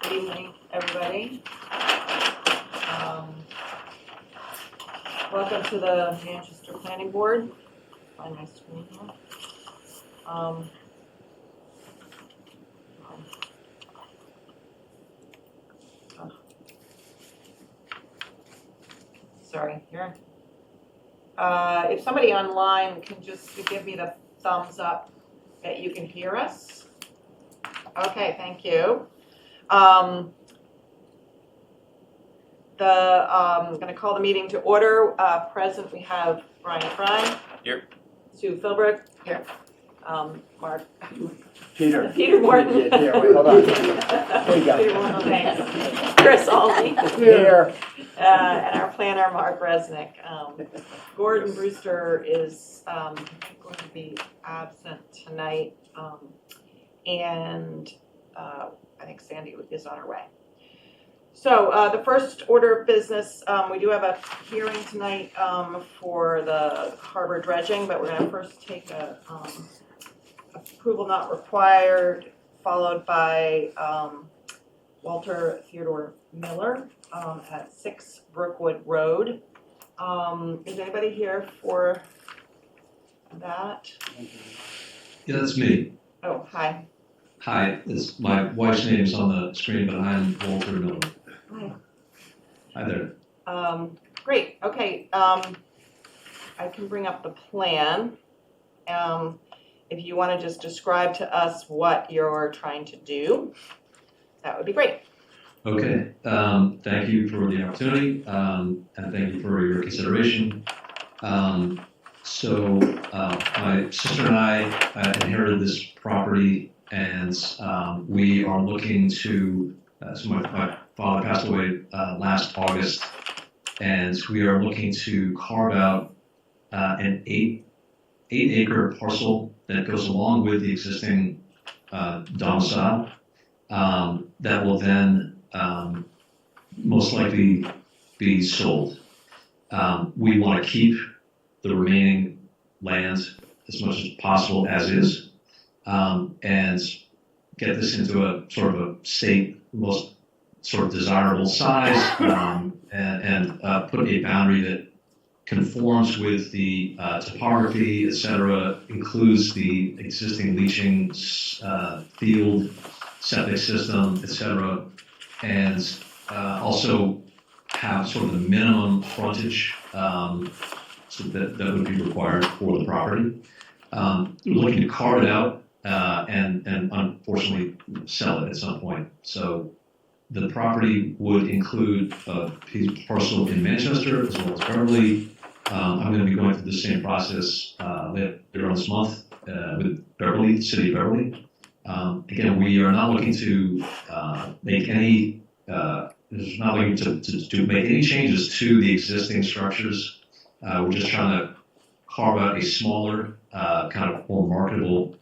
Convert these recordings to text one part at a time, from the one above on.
Good evening, everybody. Welcome to the Manchester Planning Board. Find my screen here. Sorry, here. If somebody online can just give me the thumbs up that you can hear us. Okay, thank you. I'm going to call the meeting to order. Present, we have Brian Fry. Here. Sue Philbrick. Here. Mark. Peter. Peter Morton. Here, wait, hold on. There you go. Peter Morton, thanks. Chris Olney. Here. And our planner, Mark Resnick. Gordon Brewster is going to be absent tonight. And I think Sandy is on her way. So the first order of business, we do have a hearing tonight for the harbor dredging, but we're going to first take a approval not required, followed by Walter Theodore Miller at 6 Brookwood Road. Is anybody here for that? Yeah, that's me. Oh, hi. Hi, my wife's name is on the screen, but I'm Walter Miller. Hi. Hi there. Great, okay. I can bring up the plan. If you want to just describe to us what you're trying to do, that would be great. Okay, thank you for the opportunity, and thank you for your consideration. So my sister and I inherited this property, and we are looking to, so my father passed away last August, and we are looking to carve out an 8-acre parcel that goes along with the existing domicile that will then most likely be sold. We want to keep the remaining land as much as possible as is, and get this into a sort of a state, most sort of desirable size, and put a boundary that conforms with the topography, et cetera, includes the existing leaching field, septic system, et cetera, and also have sort of the minimum frontage so that would be required for the property. We're looking to carve it out and unfortunately sell it at some point. So the property would include a parcel in Manchester as well as Beverly. I'm going to be going through the same process later on this month with Beverly, City of Beverly. Again, we are not looking to make any make any changes to the existing structures. We're just trying to carve out a smaller, kind of more marketable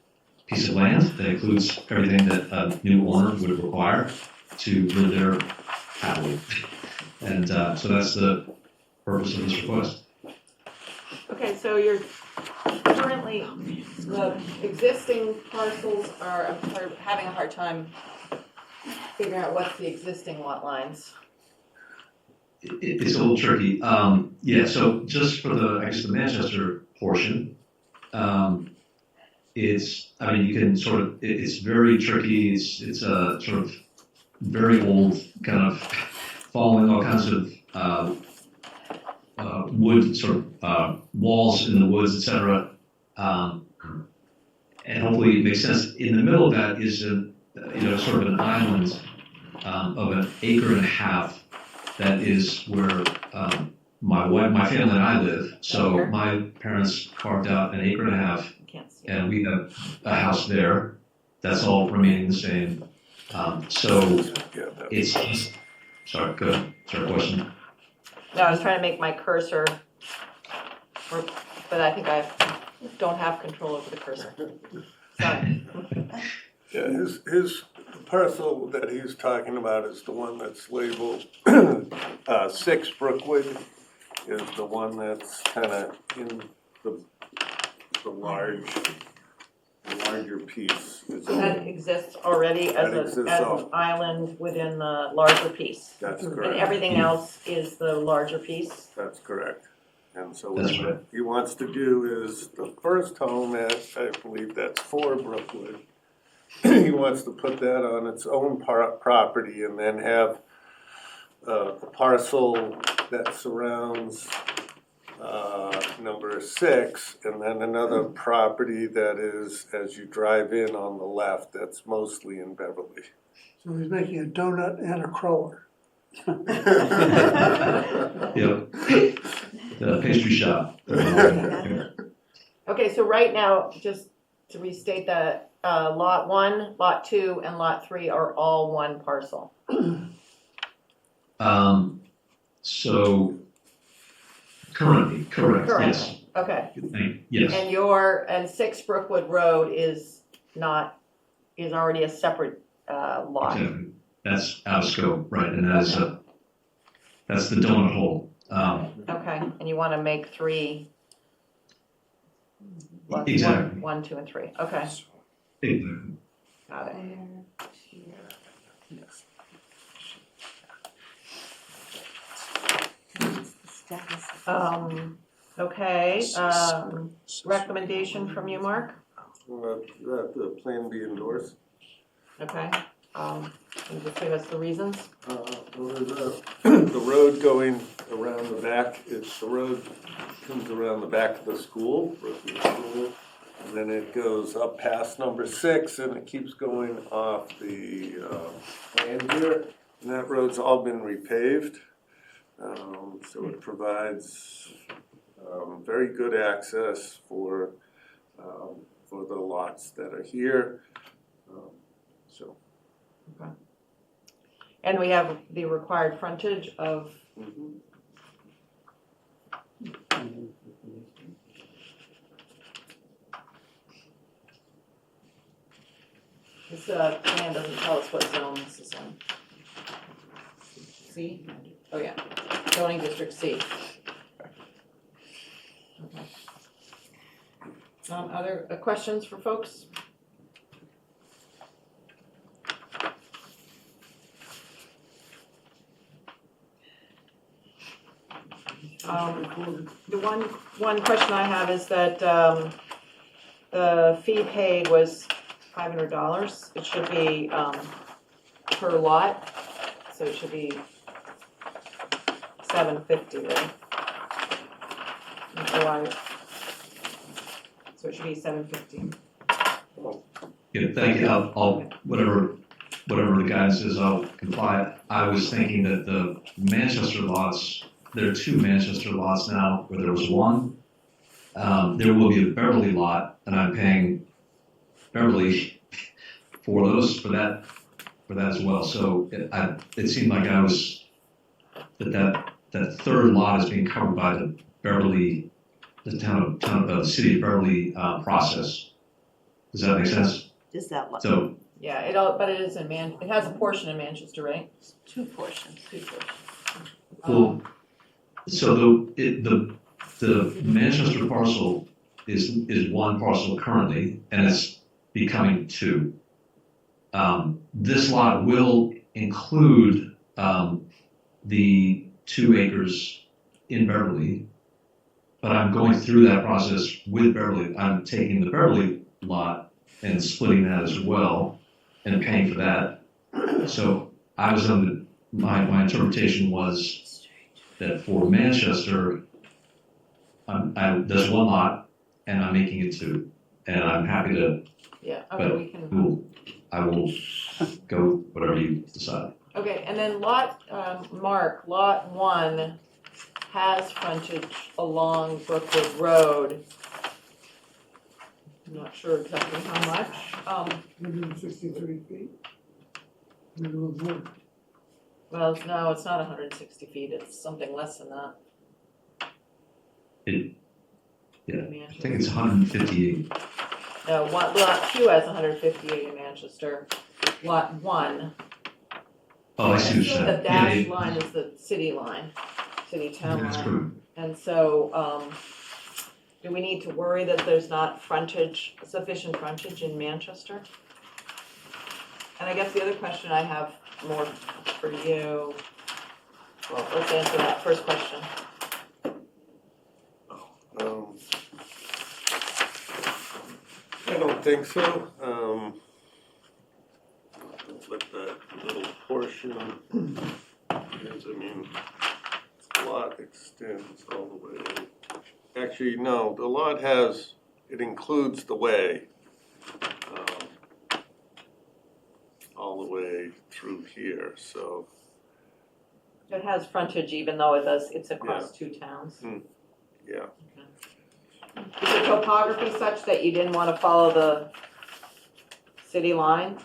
piece of land that includes everything that a new owner would require to live there happily. And so that's the purpose of this request. Okay, so you're currently, the existing parcels are, I'm having a hard time figuring out what's the existing lot lines. It's a little tricky. Yeah, so just for the Manchester portion, you can sort of, it's very tricky. It's a sort of very old, kind of following all kinds of wood, sort of walls in the woods, etc. And hopefully it makes sense. In the middle of that is sort of an island of 1.5 acres. That is where my family and I live. So my parents carved out 1.5 acres, and we have a house there. That's all remaining the same. So it's just, sorry, go ahead. Sorry, question. No, I was trying to make my cursor work, but I think I don't have control over the cursor. Sorry. Yeah, his parcel that he's talking about is the one that's labeled 6 Brookwood, is the one that's kind of in the large larger piece is That owned. exists already as That exists as al- an island within the larger piece. That's And correct. everything else is the larger piece. That's correct. And so That's what right. he wants to do is the first home at, I believe that's 4 Brookwood. He wants to put that on its own property and then have a parcel that surrounds number 6, and then another property that is, as you drive in on the left, that's mostly in Beverly. So he's making a donut and a crawler. Yep. The pastry shop. Okay, so right now, just to restate that, lot 1, lot 2, and lot 3 are all one parcel. So currently, correct, yes. Okay, Yes, and 6 Brookwood Road is already a separate, lot. exactly. That's out of scope, right, and that's the donut hole. Okay, and you wanna make 3. lots Exactly. 1, 2, and 3, okay, Exactly. got it. Okay, recommendation from you, Mark? That the plan be endorsed. Okay, can you just give us the reasons? The road going around the back, the road comes around the back of the school, Brookwood School, and then it goes up past number 6, and it keeps going off the plan here. And that road's all been repaved, so it provides very good access for the lots that are here. So. And we have the required frontage of, this plan doesn't tell us what zone this is in. C? Oh, yeah, zoning district C. Okay. Other questions for folks? The one question I have is that, the fee paid was $500. It should be, per lot, so it should be $750, right? So it should be $750. Yeah, thank you. I'll whatever the guidance is, I'll comply. I was thinking that the Manchester lots, there are 2 Manchester lots now, where there was 1. There will be a Beverly lot, and I'm paying Beverly for that as well. So it seemed like that third lot is being covered by the Beverly, the town of the city of Beverly process. Does that make sense? Is that like So Yeah, but it is in it has a portion in Manchester, right? 2 portions? 2 portions. well, so the Manchester parcel is 1 parcel currently, and it's becoming 2. This lot will include the 2 acres in Beverly, but I'm going through that process with Beverly. I'm taking the Beverly lot and splitting that as well and paying for that. So I was my interpretation was that for Manchester, there's 1 lot and I'm making it 2, and I'm happy to. Yeah, But okay, we can, I will go whatever you decide. okay, and then lot 1 has frontage along Brookwood Road. I'm not sure exactly how much, 163 feet. Maybe a little more. well, no, it's not 160 feet, it's something less than that. I think it's 158. No, lot 2 has 158 in Manchester, lot 1. Oh, I see what you're saying. The dashed line is the city line, city town That's line. true. And so, Do we need to worry that there's not sufficient frontage in Manchester? And I guess the other question I have more for you, well, let's answer that first question. I don't think so. But that little portion is, I mean, the lot extends all the way. Actually, no, the lot it includes the way, all the way through here, so, It has frontage even though it's across two towns. yeah. Is the topography such that you didn't want to follow the city line?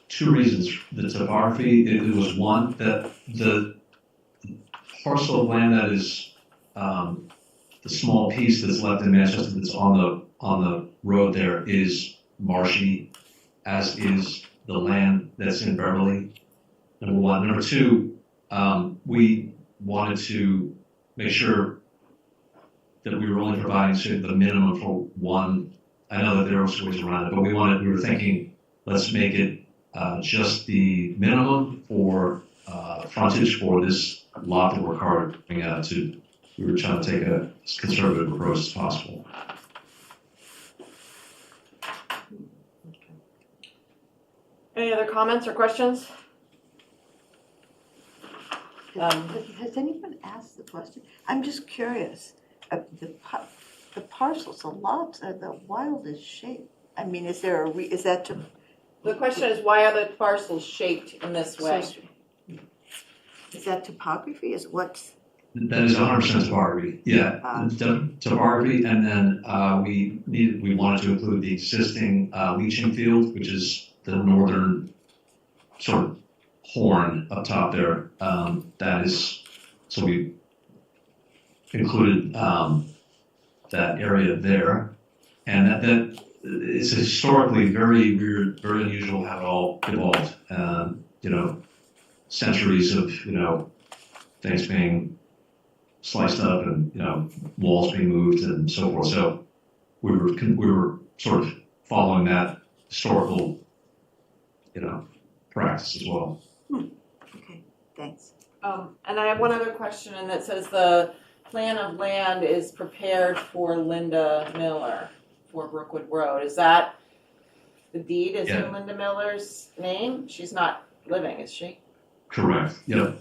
Two reasons. The topography, it was one, that the parcel of land that is, the small piece that's left in Manchester that's on the road there is marshy, as is the land that's in Beverly, number one. Number two, we wanted to make sure that we were only providing sort of the minimum for one. I know that there are ways around it, but we were thinking, let's make it just the minimum for frontage for this lot that we're carving out to. We were trying to take a as conservative approach as possible. Any other comments or questions? Has anyone asked the question? I'm just curious. The parcels, the lots are the wildest shape. I mean, is that to? The question is, why are the parcels shaped in this way? Is that topography? Is what's? That is 100% topography. Yeah, topography, and then we wanted to include the existing leaching field, which is the northern sort of horn up top there. That is, so we included that area there, and that it's historically very weird, very unusual how it all evolved. Centuries of things being sliced up and walls being moved and so forth. So we were sort of following that historical practice as well. Okay, thanks. And I have one other question, and that says the plan of land is prepared for Linda Miller for Brookwood Road. Is that the deed is in Linda Miller's name? She's not living, is she? Correct. Yep.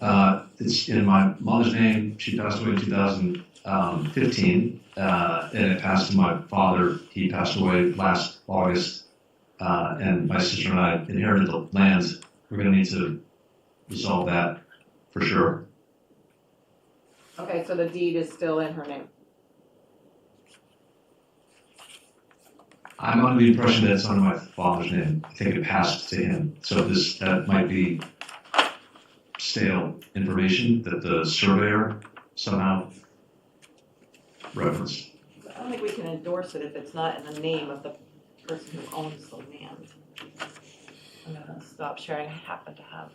It's in my mother's name. She passed away in 2015, and it passed to my father. He passed away last August, and my sister and I inherited the land. We're going to need to resolve that for sure. Okay, so the deed is still in her name. I'm under the impression that it's under my father's name. I think it passed to him. So that might be stale information that the surveyor somehow referenced. I don't think we can endorse it if it's not in the name of the person who owns the land. I'm gonna stop sharing. I happen to have.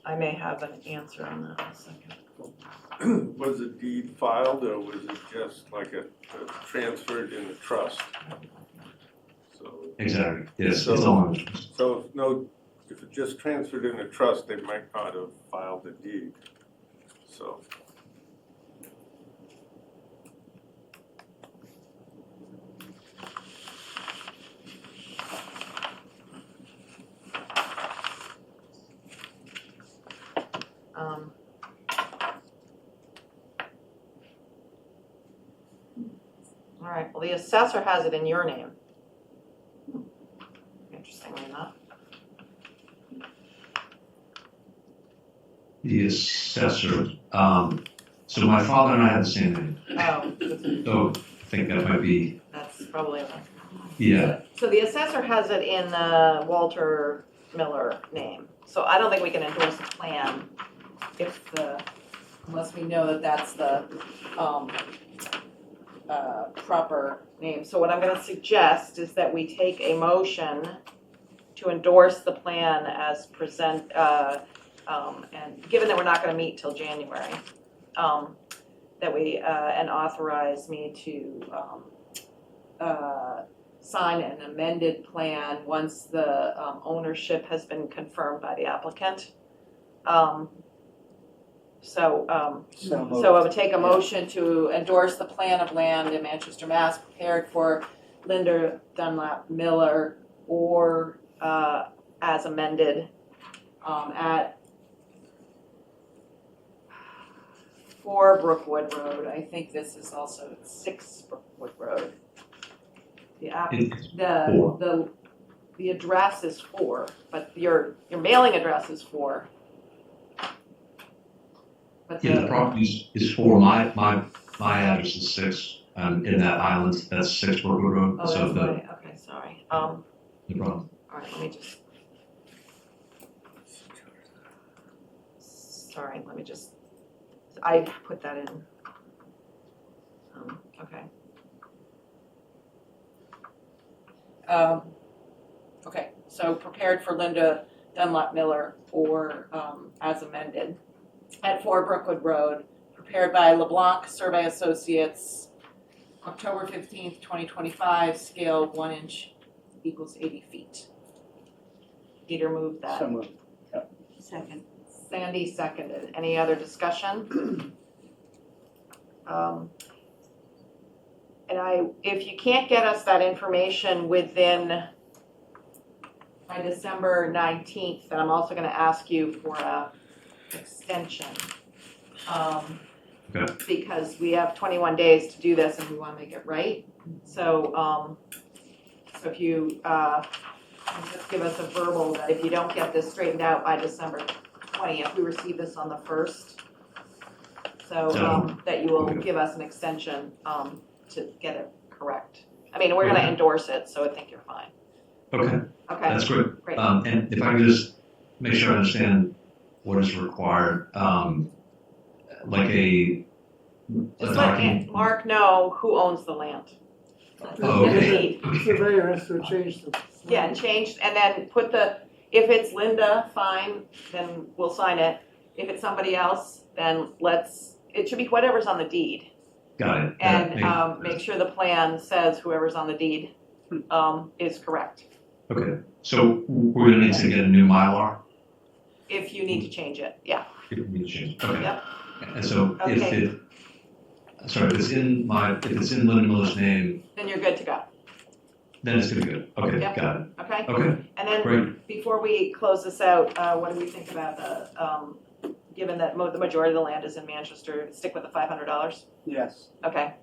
I may have an answer on that in a second. Was the deed filed, or was it just like a transferred in a trust? So, Exactly. Yes, So- it's all. if it just transferred in a trust, they might not have filed the deed, so. All right, well, the assessor has it in your name. Interestingly enough. The assessor. So my father and I have the same name. Oh, So I think that might be, that's probably right. yeah. So the assessor has it in the Walter Miller name. So I don't think we can endorse the plan unless we know that that's the proper name. So what I'm going to suggest is that we take a motion to endorse the plan as and given that we're not gonna meet till January, that we, and authorize me to, sign an amended plan once the, ownership has been confirmed by the applicant. So So I would take a motion to endorse the plan of land in Manchester, Mass. Prepared for Linda Dunlap Miller or as amended at 4 Brookwood Road. I think this is also 6 Brookwood Road. The the address is 4, but your mailing address is 4. But Yeah, the property is 4, my address is 6, in that island, that's 6 Brookwood Road, Oh, so that's right, okay, sorry. no problem. All right, let me just. Sorry, let me just, I put that in. Okay. Okay, so prepared for Linda Dunlap Miller or as amended at 4 Brookwood Road, prepared by LeBlanc Survey Associates, October 15th, 2025, scale 1 inch equals 80 feet. Peter moved that. So moved. Second. Sandy seconded. Any other discussion? And if you can't get us that information within by December 19th, then I'm also gonna ask you for a extension. Okay. Because we have 21 days to do this and we wanna make it right. So, so if you, just give us a verbal that if you don't get this straightened out by December 20th, we receive this on the 1st. So, that you will give us an extension, to get it correct. I mean, we're gonna Okay. endorse it, so I think you're fine. Okay, Okay, that's great. great. And if I could just make sure I understand what is required, like a Just let document. Mark know who owns the land. Oh, And the okay. deed. Surveyor has to change the. Yeah, and change, and then put if it's Linda, fine, then we'll sign it. If it's somebody else, then it should be whatever's on the deed. Got it. And make sure the plan says whoever's on the deed is correct. Okay, so we're gonna need to get a new Mylar? If you need to change it, yeah. If we need to change. Okay. Yep. And so if Okay. if it's in Linda Miller's name, Then you're good to go, then it's gonna be good. Okay, Yep. got it. okay? Okay, And then great. before we close this out, what do we think about given that the majority of the land is in Manchester, stick with the $500? Yes. Okay.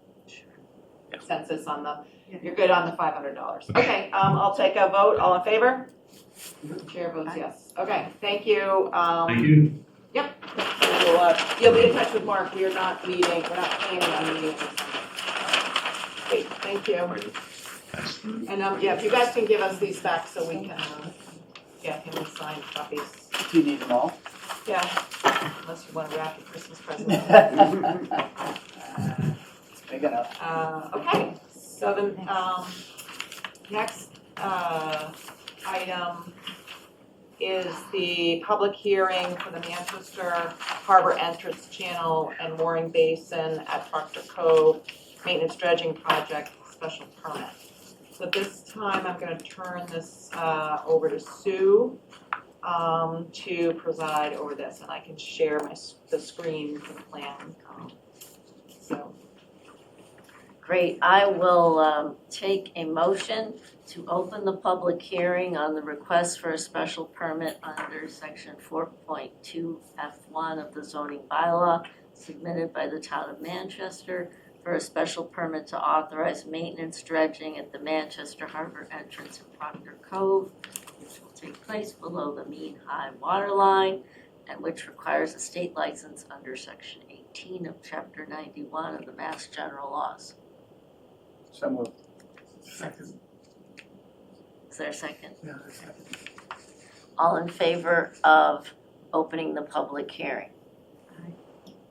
Consensus on you're good on the $500. Okay, I'll take a vote, all in favor? Chair votes yes. Okay, thank you. Thank you. You'll be in touch with Mark, we're not planning on meeting this December. Great, thank you. Thanks. And, yeah, if you guys can give us these back so we can, get him signed copies. Do you need them all? Yeah, unless you want to wrap your Christmas present. It's big enough. Okay, so the, next, item is the public hearing for the Manchester Harbor Entrance Channel and Mooring Basin at Proctor Cove Maintenance Dredging Project Special Permit. So at this time, I'm gonna turn this, over to Sue, to preside over this, and I can share the screen for the plan, so. Great, I will take a motion to open the public hearing on the request for a special permit under section 4.2 F1 of the zoning bylaw submitted by the town of Manchester for a special permit to authorize maintenance dredging at the Manchester Harbor entrance in Proctor Cove, which will take place below the mean high water line and which requires a state license under section 18 of chapter 91 of the Mass General Laws. So moved. Second, Is there a second? yeah, second. All in favor of opening the public hearing?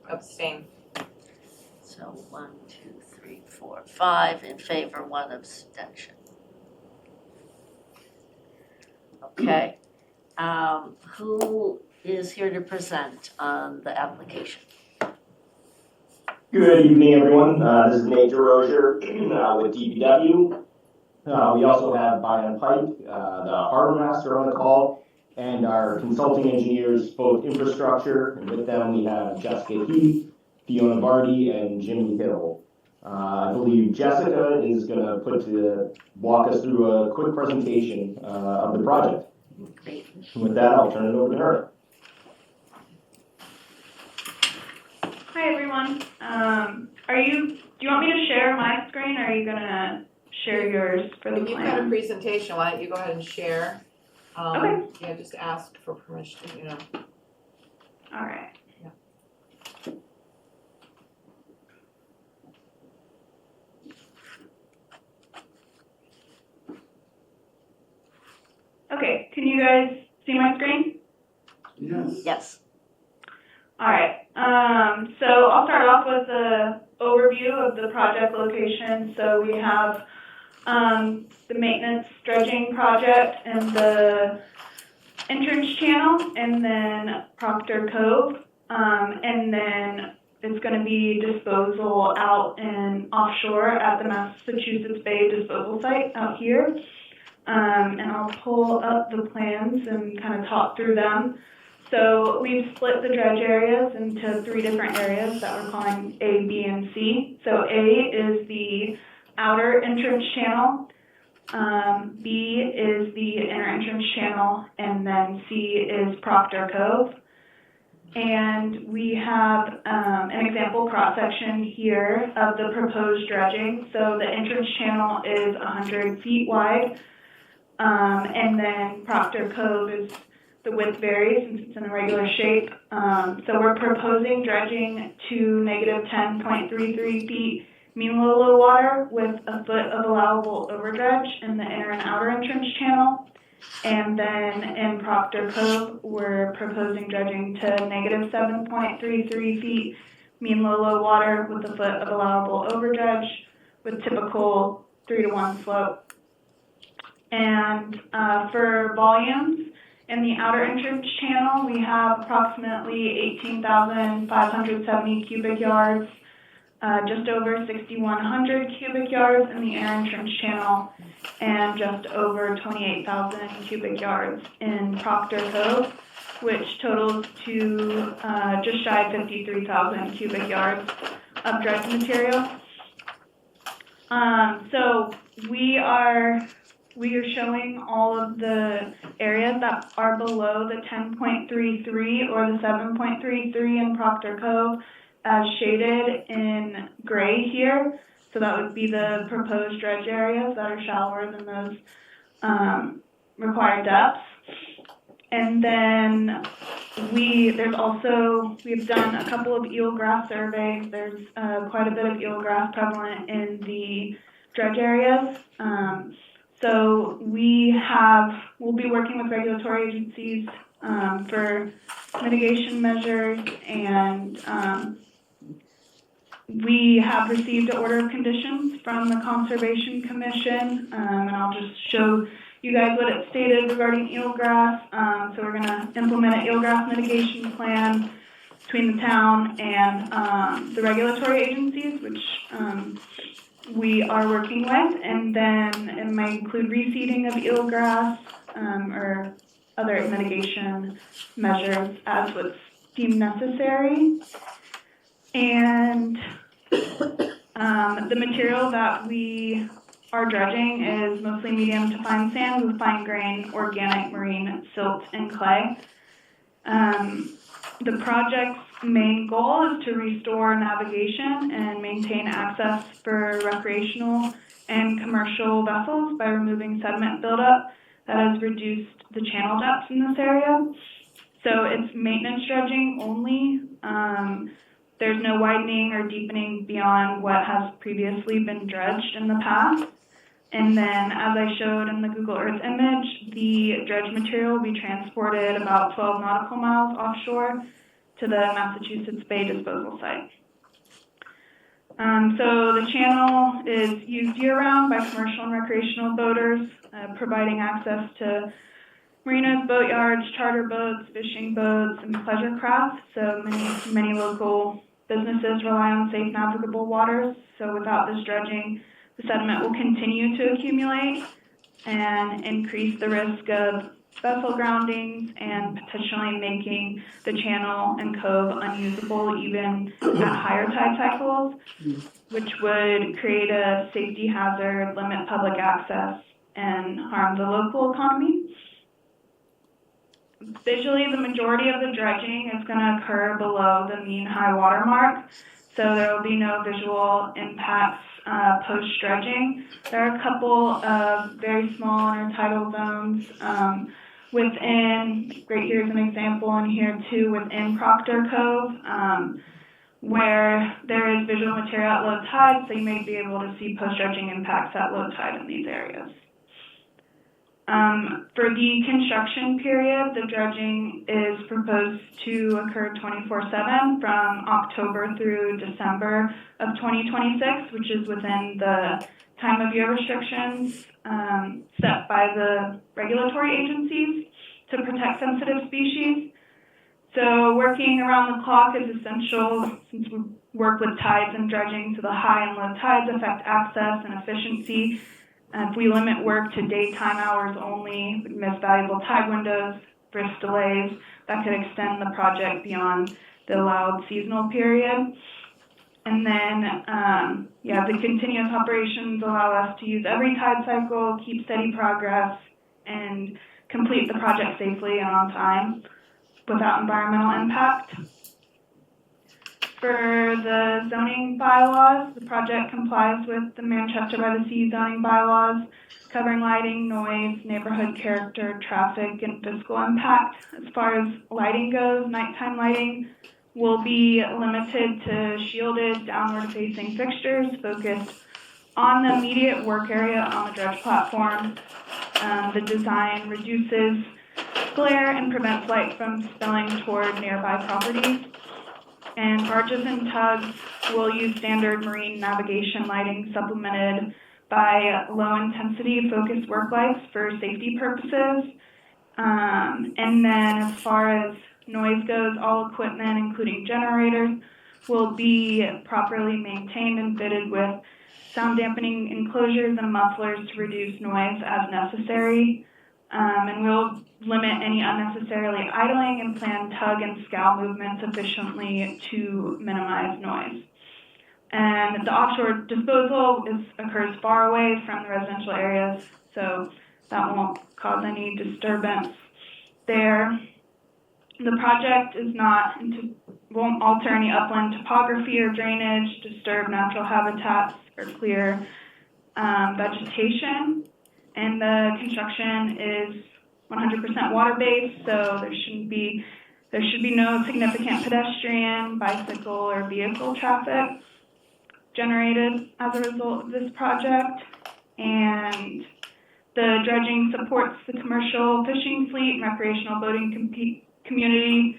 Abstain. So 1, 2, 3, 4, 5 in favor, 1 abstention. Okay, who is here to present on the application. Good evening, everyone. This is Nate DeRozier with DPW. We also have Brian Pike, the harbor master on the call, and our consulting engineers, both infrastructure, and with them we have Jessica Heath, Fiona Barty, and Jimmy Hill. I believe Jessica is going to walk us through a quick presentation of the project. Great. And with that, I'll turn it over to her. Hi everyone. Do you want me to share my screen, or are you gonna share yours for the If you've got a plan? presentation, why don't you go ahead and share? Okay. Yeah, just ask for permission, All right. Okay, can you guys see my screen? Yes. Yes. All right. So I'll start off with the overview of the project location. So we have the maintenance dredging project and the entrance channel, and then Proctor Cove, and then it's going to be disposal out and offshore at the Massachusetts Bay disposal site out here. And I'll pull up the plans and kind of talk through them. So we've split the dredge areas into 3 different areas that we're calling A, B, and C. So A is the outer entrance channel, B is the inner entrance channel, and then C is Proctor Cove. And we have an example cross-section here of the proposed dredging. So the entrance channel is 100 feet wide, and then Proctor Cove is, the width varies since it's in a regular shape. So we're proposing dredging to negative 10.33 feet mean low water with a foot of allowable overdredge in the inner and outer entrance channel. And then in Proctor Cove, we're proposing dredging to negative 7.33 feet mean low water with a foot of allowable overdredge with typical 3-to-1 slope. And for volumes, in the outer entrance channel, we have approximately 18,570 cubic yards, just over 6,100 cubic yards in the inner entrance channel, and just over 28,000 cubic yards in Proctor Cove, which totals to just shy of 53,000 cubic yards of dredge material. So we are showing all of the areas that are below the 10.33 or the 7.33 in Proctor Cove as shaded in gray here. So that would be the proposed dredge areas that are shallower than those required depths. And then we've done a couple of eelgrass surveys. There's quite a bit of eelgrass prevalent in the dredge areas. So we'll be working with regulatory agencies for mitigation measures, and we have received an order of conditions from the Conservation Commission, and I'll just show you guys what it stated regarding eelgrass. So we're going to implement an eelgrass mitigation plan between the town and the regulatory agencies, which we are working with, and then it might include reseeding of eelgrass or other mitigation measures as what's deemed necessary. And the material that we are dredging is mostly medium to fine sand with fine grain organic marine silt and clay. The project's main goal is to restore navigation and maintain access for recreational and commercial vessels by removing sediment buildup that has reduced the channel depths in this area. So it's maintenance dredging only. There's no widening or deepening beyond what has previously been dredged in the past. And then, as I showed in the Google Earth image, the dredge material will be transported about 12 nautical miles offshore to the Massachusetts Bay disposal site. So the channel is used year-round by commercial and recreational boaters, providing access to marinas, boatyards, charter boats, fishing boats, and pleasure craft. So many local businesses rely on safe navigable waters. So without this dredging, the sediment will continue to accumulate and increase the risk of vessel groundings and potentially making the channel and cove unusable even at higher tide cycles, which would create a safety hazard, limit public access, and harm the local economy. Visually, the majority of the dredging is going to occur below the mean high water mark, so there will be no visual impacts post-dredging. There are a couple of very small intertidal zones within, right here's an example, and here too within Proctor Cove, where there is visual material at low tide, so you may be able to see post-dredging impacts at low tide in these areas. For the construction period, the dredging is proposed to occur 24/7 from October through December of 2026, which is within the time of year restrictions set by the regulatory agencies to protect sensitive species. So working around the clock is essential since we work with tides and dredging, so the high and low tides affect access and efficiency. If we limit work to daytime hours only, we miss valuable tide windows, risk delays that could extend the project beyond the allowed seasonal period. And then, the continuous operations allow us to use every tide cycle, keep steady progress, and complete the project safely and on time without environmental impact. For the zoning bylaws, the project complies with the Manchester by the Sea zoning bylaws, covering lighting, noise, neighborhood character, traffic, and physical impact. As far as lighting goes, nighttime lighting will be limited to shielded, downward-facing fixtures focused on the immediate work area on the dredge platform. The design reduces glare and prevents light from spilling toward nearby properties. And barges and tugs will use standard marine navigation lighting supplemented by low-intensity focused work lights for safety purposes. And then as far as noise goes, all equipment, including generators, will be properly maintained and fitted with sound dampening enclosures and mufflers to reduce noise as necessary. And we'll limit any unnecessarily idling and plan tug and scow movements efficiently to minimize noise. And the offshore disposal occurs far away from the residential areas, so that won't cause any disturbance there. The project won't alter any upland topography or drainage, disturb natural habitats, or clear vegetation. And the construction is 100% water-based, so there should be no significant pedestrian, bicycle, or vehicle traffic generated as a result of this project. And the dredging supports the commercial fishing fleet and recreational boating community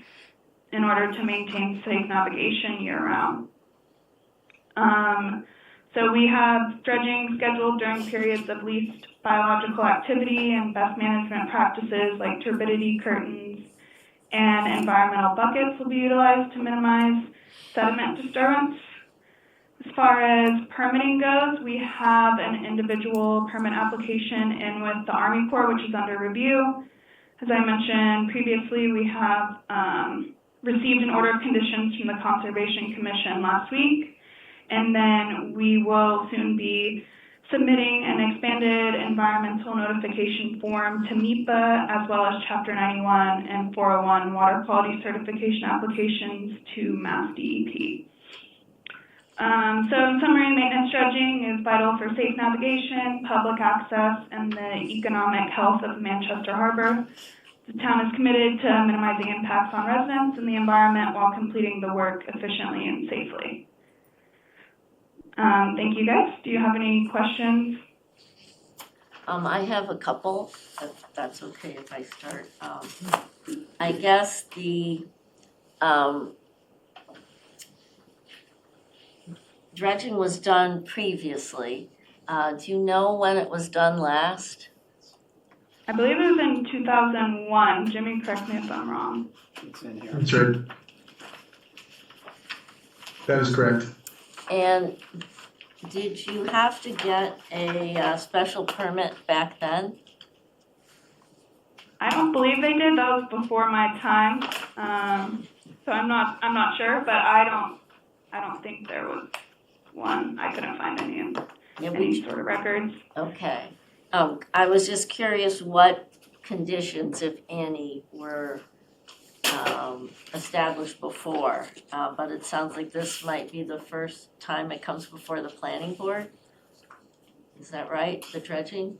in order to maintain safe navigation year-round. So we have dredging scheduled during periods of least biological activity, and best management practices like turbidity curtains and environmental buckets will be utilized to minimize sediment disturbance. As far as permitting goes, we have an individual permit application in with the Army Corps, which is under review. As I mentioned previously, we have received an order of conditions from the Conservation Commission last week. And then we will soon be submitting an expanded environmental notification form to MEPA, as well as Chapter 91 and 401 water quality certification applications to Mass DEP. So in summary, maintenance dredging is vital for safe navigation, public access, and the economic health of Manchester Harbor. The town is committed to minimizing impacts on residents and the environment while completing the work efficiently and safely. Thank you, guys. Do you have any questions? I have a couple, if that's okay if I start. I guess the dredging was done previously. Do you know when it was done last? I believe it was in 2001. Jimmy, correct me if I'm wrong. It's in here. That's right. That is correct. And did you have to get a special permit back then? I don't believe they did. That was before my time. So I'm not sure, but I don't think there was one. I couldn't find any sort of records. Okay. I was just curious what conditions, if any, were established before. But it sounds like this might be the first time it comes before the planning board. Is that right, the dredging?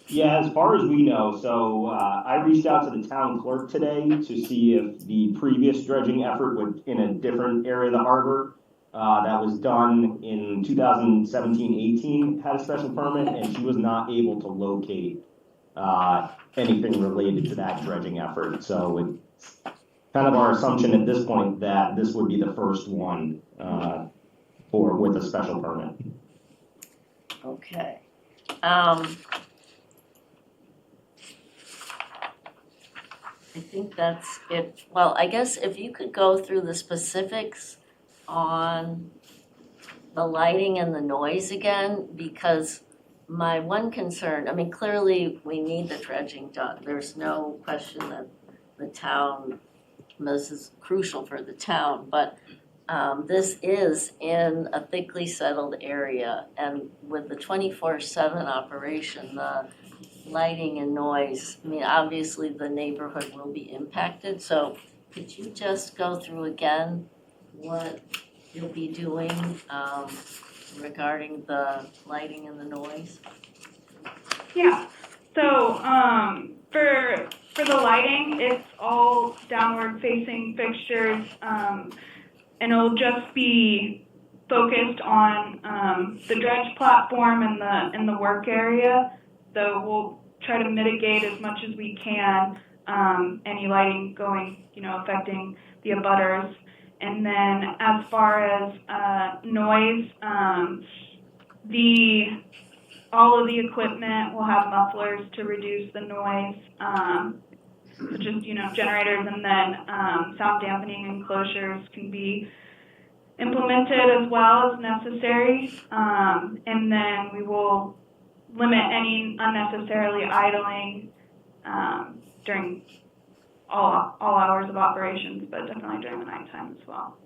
Yeah, as far as we know, so I reached out to the town clerk today to see if the previous dredging effort would, in a different area of the harbor, that was done in 2017-18, had a special permit, and she was not able to locate anything related to that dredging effort. So it's kind of our assumption at this point that this would be the first one with a special permit. Okay. I think that's it. Well, I guess if you could go through the specifics on the lighting and the noise again, because my one concern, I mean, clearly we need the dredging done. There's no question that the town, this is crucial for the town, but this is in a thickly settled area, and with the 24/7 operation, the lighting and noise, I mean, obviously the neighborhood will be impacted, so could you just go through again what you'll be doing regarding the lighting and the noise? Yeah. So for the lighting, it's all downward facing fixtures, and it'll just be focused on the dredge platform and the work area. So we'll try to mitigate as much as we can any lighting going, affecting the abutters. And then as far as noise, all of the equipment will have mufflers to reduce the noise, such as generators, and then sound dampening enclosures can be implemented as well as necessary. And then we will limit any unnecessarily idling during all hours of operations, but definitely during the nighttime as well.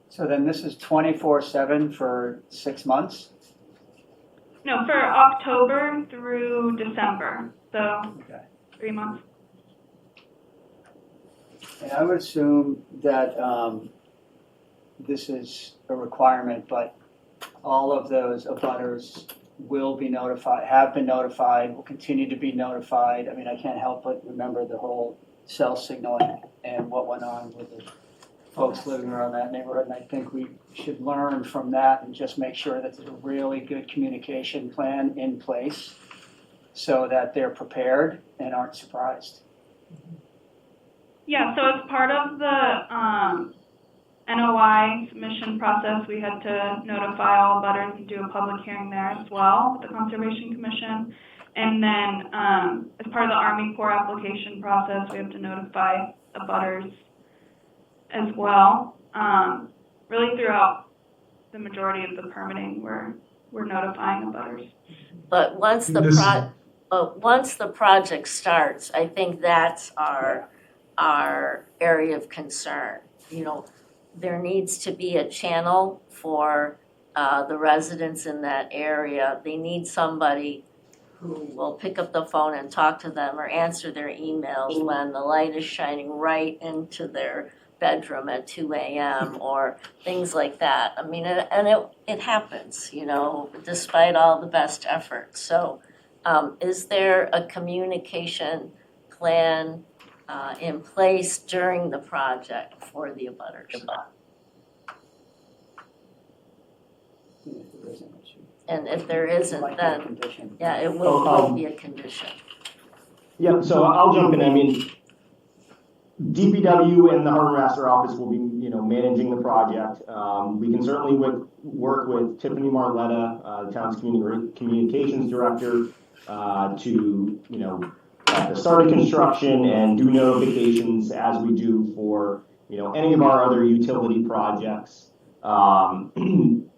So then this is 24/7 for 6 months? No, for October through December, so Okay. 3 months. And I would assume that this is a requirement, but all of those abutters will be notified, have been notified, will continue to be notified. I mean, I can't help but remember the whole cell signal and what went on with the folks living around that neighborhood. And I think we should learn from that and just make sure that there's a really good communication plan in place so that they're prepared and aren't surprised. Yeah, so as part of the NOI submission process, we had to notify all abutters and do a public hearing there as well with the Conservation Commission. And then as part of the Army Corps application process, we have to notify abutters as well. Really throughout the majority of the permitting, we're notifying abutters. But once the project starts, I think that's our area of concern. There needs to be a channel for the residents in that area. They need somebody who will pick up the phone and talk to them or answer their emails when the light is shining right into their bedroom at 2 a.m. or things like that. I mean, and it happens, despite all the best efforts. So is there a communication plan in place during the project for the abutters? And if there isn't, then, yeah, it will be a condition. Yeah, so I'll jump in. I mean, DPW and the Harbor Master Office will be, managing the project. We can certainly work with Tiffany Marletta, the town's communications director, to, at the start of construction and do notifications as we do for, any of our other utility projects.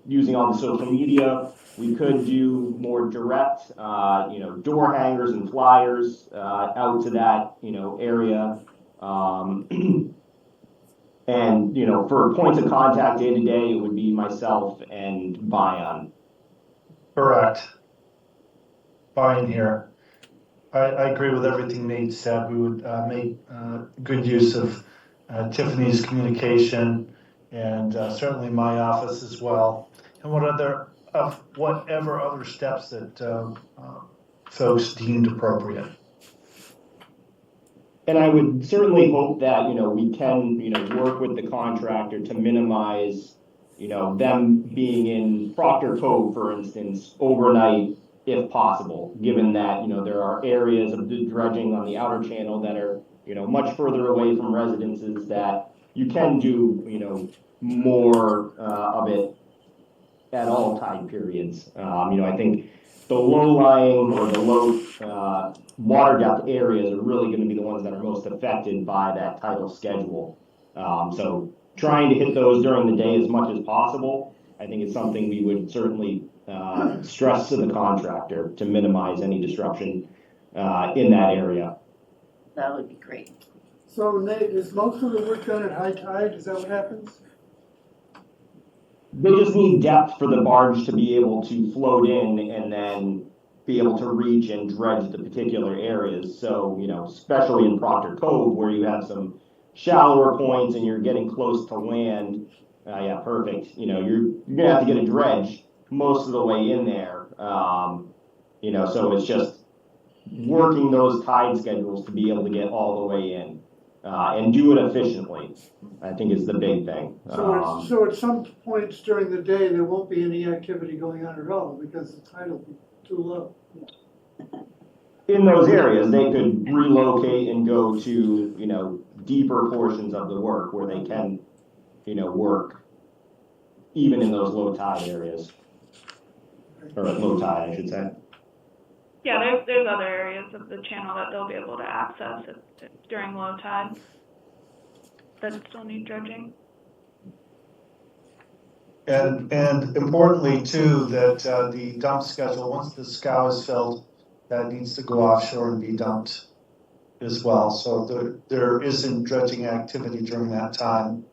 Using all the social media, we could do more direct, door hangers and flyers out to that, area. And, for points of contact day to day, it would be myself and Bion. Correct. Fine here. I agree with everything Nate said. We would make good use of Tiffany's communication and certainly my office as well. And whatever other steps that folks deemed appropriate. And I would certainly hope that, we can, work with the contractor to minimize, them being in Proctor Cove, for instance, overnight if possible, given that, there are areas of the dredging on the outer channel that are, much further away from residences that you can do, more of it at all time periods. I think the low-lying or the low water depth areas are really going to be the ones that are most affected by that tidal schedule. So trying to hit those during the day as much as possible, I think is something we would certainly stress to the contractor to minimize any disruption in that area. That would be great. So Nate, is most of the work done at high tide? Is that what happens? They just need depth for the barge to be able to float in and then be able to reach and dredge the particular areas. So, especially in Proctor Cove where you have some shallower points and you're getting close to land, yeah, perfect. You're gonna have to get a dredge most of the way in there. So it's just working those tide schedules to be able to get all the way in and do it efficiently, I think is the big thing. So at some points during the day, there won't be any activity going on at all because the tide will be too low. In those areas, they could relocate and go to, deeper portions of the work where they can, work even in those low tide areas. Or low tide, I should say. Yeah, there's other areas of the channel that they'll be able to access during low tide that still need dredging. And importantly too, that the dump schedule, once the scow is filled, that needs to go offshore and be dumped as well. So there isn't dredging activity during that time.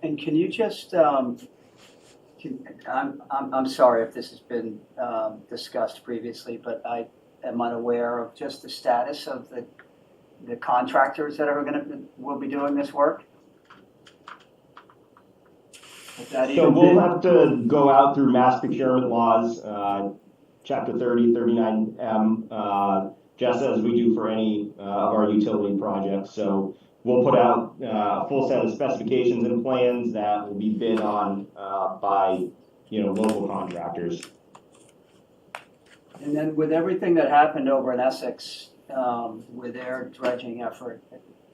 And can you just, I'm sorry if this has been discussed previously, but I am unaware of just the status of the contractors that will be doing this work. So we'll have to go out through mass procurement laws, chapter 30, 39M, just as we do for any of our utility projects. So we'll put out a full set of specifications and plans that will be bid on by, local contractors. And then with everything that happened over in Essex with their dredging effort,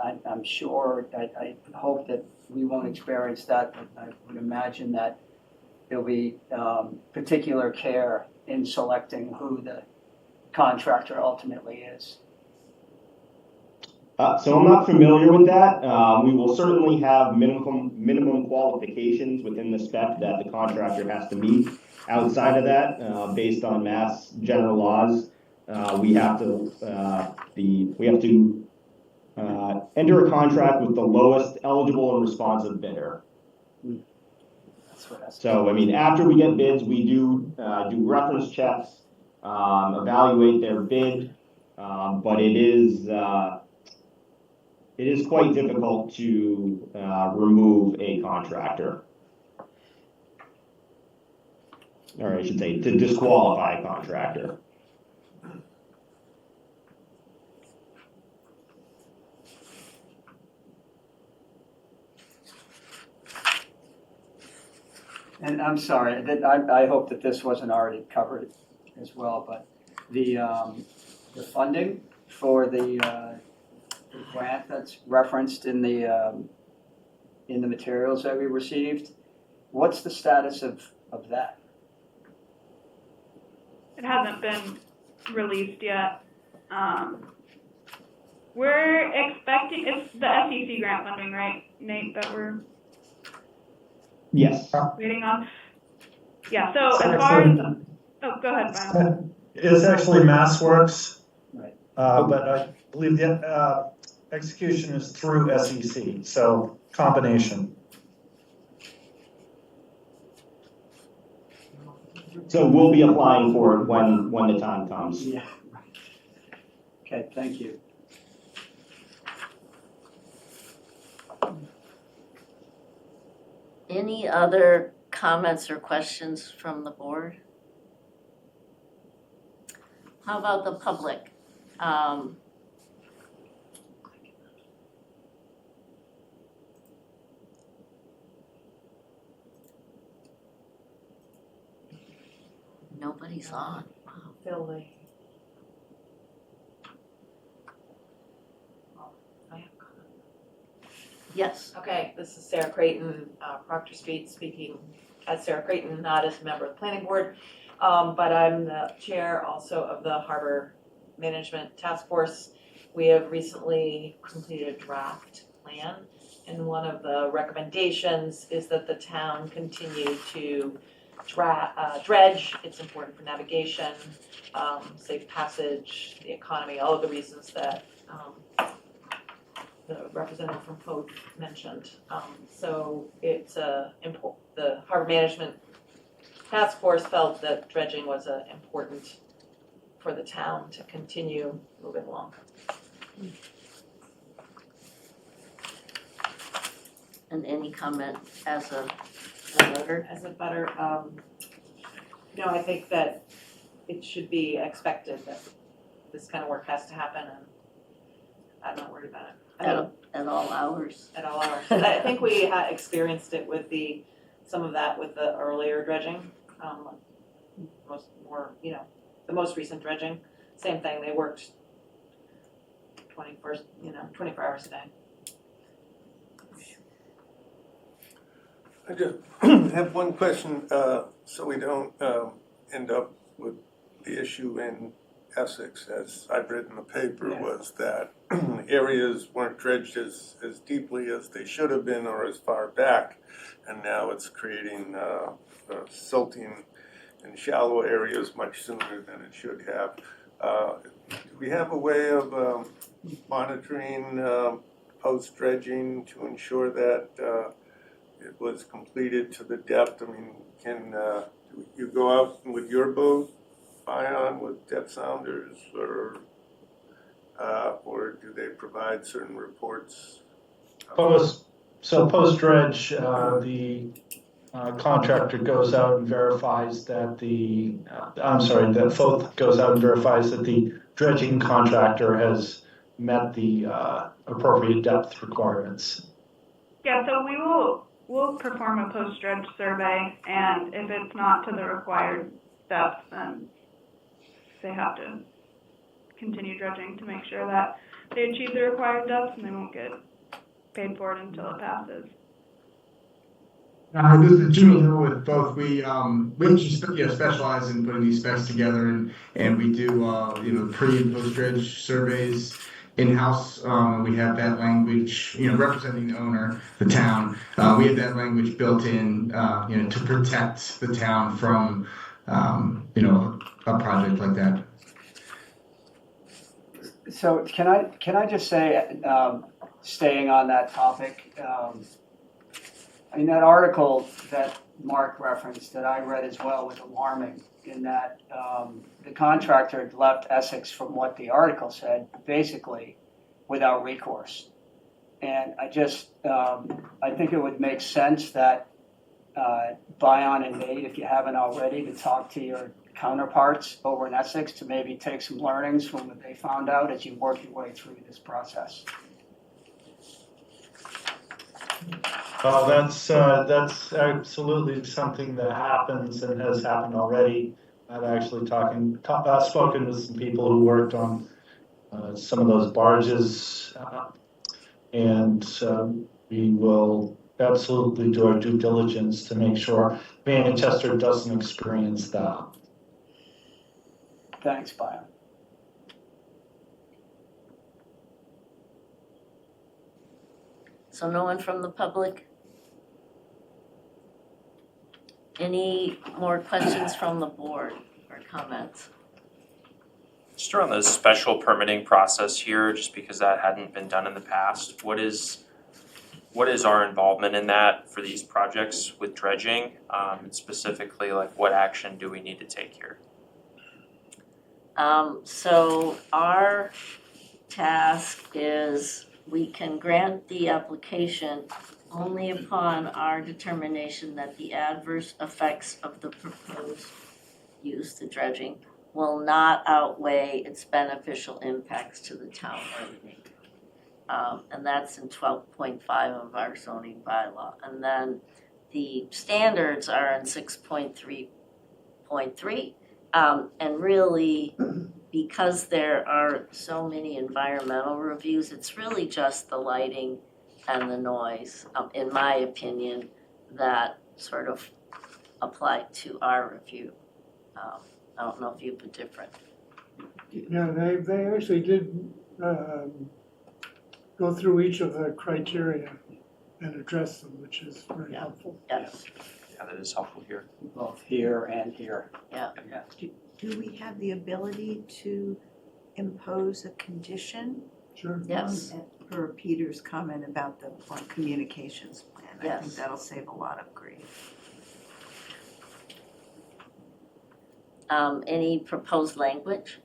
I'm sure, I hope that we won't experience that, but I would imagine that there'll be particular care in selecting who the contractor ultimately is. So I'm not familiar with that. We will certainly have minimum qualifications within the spec that the contractor has to meet. Outside of that, based on mass general laws, we have to enter a contract with the lowest eligible and responsive bidder. So, after we get bids, we do reference checks, evaluate their bid, but it is quite difficult to remove a contractor. Or I should say, to disqualify a contractor. And I'm sorry, I hope that this wasn't already covered as well, but the funding for the grant that's referenced in the materials that we received. What's the status of that? It hasn't been released yet. We're expecting, it's the SEC grant funding, right, Nate, that we're Yes. waiting on? Yeah, so as far as, oh, go ahead, Brian. It's actually MassWorks. Right. But I believe the execution is through SEC, so combination. So we'll be applying for it when the time comes. Yeah. Okay, thank you. Any other comments or questions from the board? How about the public? Nobody's on. Wow. Billy. I have a comment. Yes. Okay, this is Sarah Creighton, Proctor Street, speaking as Sarah Creighton, not as a member of the planning board. But I'm the chair also of the Harbor Management Task Force. We have recently completed a draft plan, and one of the recommendations is that the town continue to dredge. It's important for navigation, safe passage, the economy, all of the reasons that the representative from Pope mentioned. So it's the Harbor Management Task Force felt that dredging was important for the town to continue moving along. And any comment as a voter? As a butter, I think that it should be expected that this kind of work has to happen, and I'm not worried about it. At all hours. At all hours. I think we experienced it with some of that with the earlier dredging, the most recent dredging. Same thing, they worked 24 hours a day. I just have one question, so we don't end up with the issue in Essex, as I've read in the paper, was that areas weren't dredged as deeply as they should have been or as far back, and now it's creating silting in shallow areas much sooner than it should have. Do we have a way of monitoring post-dredging to ensure that it was completed to the depth? I mean, can you go out with your boat, Bion, with depth sounders, or do they provide certain reports? Post-dredge, the contractor goes out and verifies that that FOAT goes out and verifies that the dredging contractor has met the appropriate depth requirements. Yeah, so we'll perform a post-dredge survey, and if it's not to the required depth, then they have to continue dredging to make sure that they achieve the required depth, and they won't get paid for it until it passes. This is Jimmy Hill with both. We specialize in putting these specs together, and we do pre and post dredge surveys in-house. We have that language, representing the owner, the town. We have that language built in, to protect the town from, a project like that. So can I just say, staying on that topic, that article that Mark referenced that I read as well was alarming in that the contractor had left Essex, from what the article said, basically without recourse. And I think it would make sense that Bion and Nate, if you haven't already, to talk to your counterparts over in Essex to maybe take some learnings from what they found out as you work your way through this process. That's absolutely something that happens and has happened already. I've actually spoken with some people who worked on some of those barges, and we will absolutely do our due diligence to make sure Manchester doesn't experience that. Thanks, Byron. So no one from the public? Any more questions from the board or comments? Just around the special permitting process here, just because that hadn't been done in the past, what is our involvement in that for these projects with dredging? And specifically, like what action do we need to take here? So our task is we can grant the application only upon our determination that the adverse effects of the proposed use, the dredging, will not outweigh its beneficial impacts to the town or the neighborhood. And that's in 12.5 of our zoning bylaw. And then the standards are in 6.3.3. And really, because there are so many environmental reviews, it's really just the lighting and the noise, in my opinion, that sort of apply to our review. I don't know if you've been different. Yeah, they actually did go through each of the criteria and address them, which is very helpful. Yes. Yeah, that is helpful here. Both here and here. Yeah. Yeah. Do we have the ability to impose a condition? Sure. Yes. Per Peter's comment about the communications plan. I think Yes. that'll save a lot of grief. Any proposed language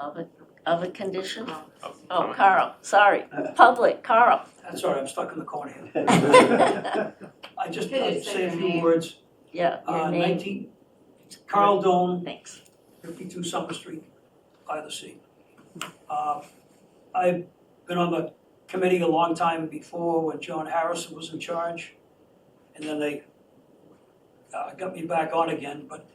of a condition? Oh, Oh, Carl, sorry, public, Carl. That's all right, I'm stuck in the corner here. Yeah, I just Can you say say a your few name? words. your name, 19, Carl Doan, thanks. 52 Summer Street, by the sea. I've been on the committee a long time before when John Harrison was in charge. And then they got me back on again, but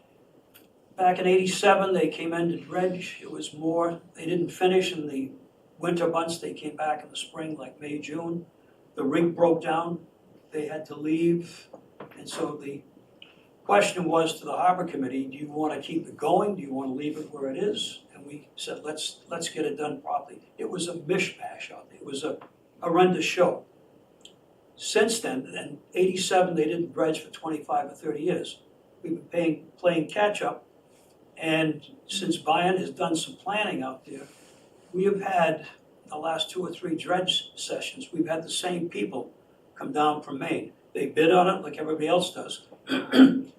back in '87, they came in to dredge. It was more, they didn't finish in the winter months. They came back in the spring, like May, June. The rig broke down. They had to leave. And so the question was to the harbor committee, do you want to keep it going? Do you want to leave it where it is? And we said, let's get it done properly. It was a mishmash out there. It was a horrendous show. Since then, in '87, they didn't dredge for 25 or 30 years. We've been playing catch up. And since Bayern has done some planning out there, we have had the last 2 or 3 dredge sessions, we've had the same people come down from Maine. They bid on it like everybody else does.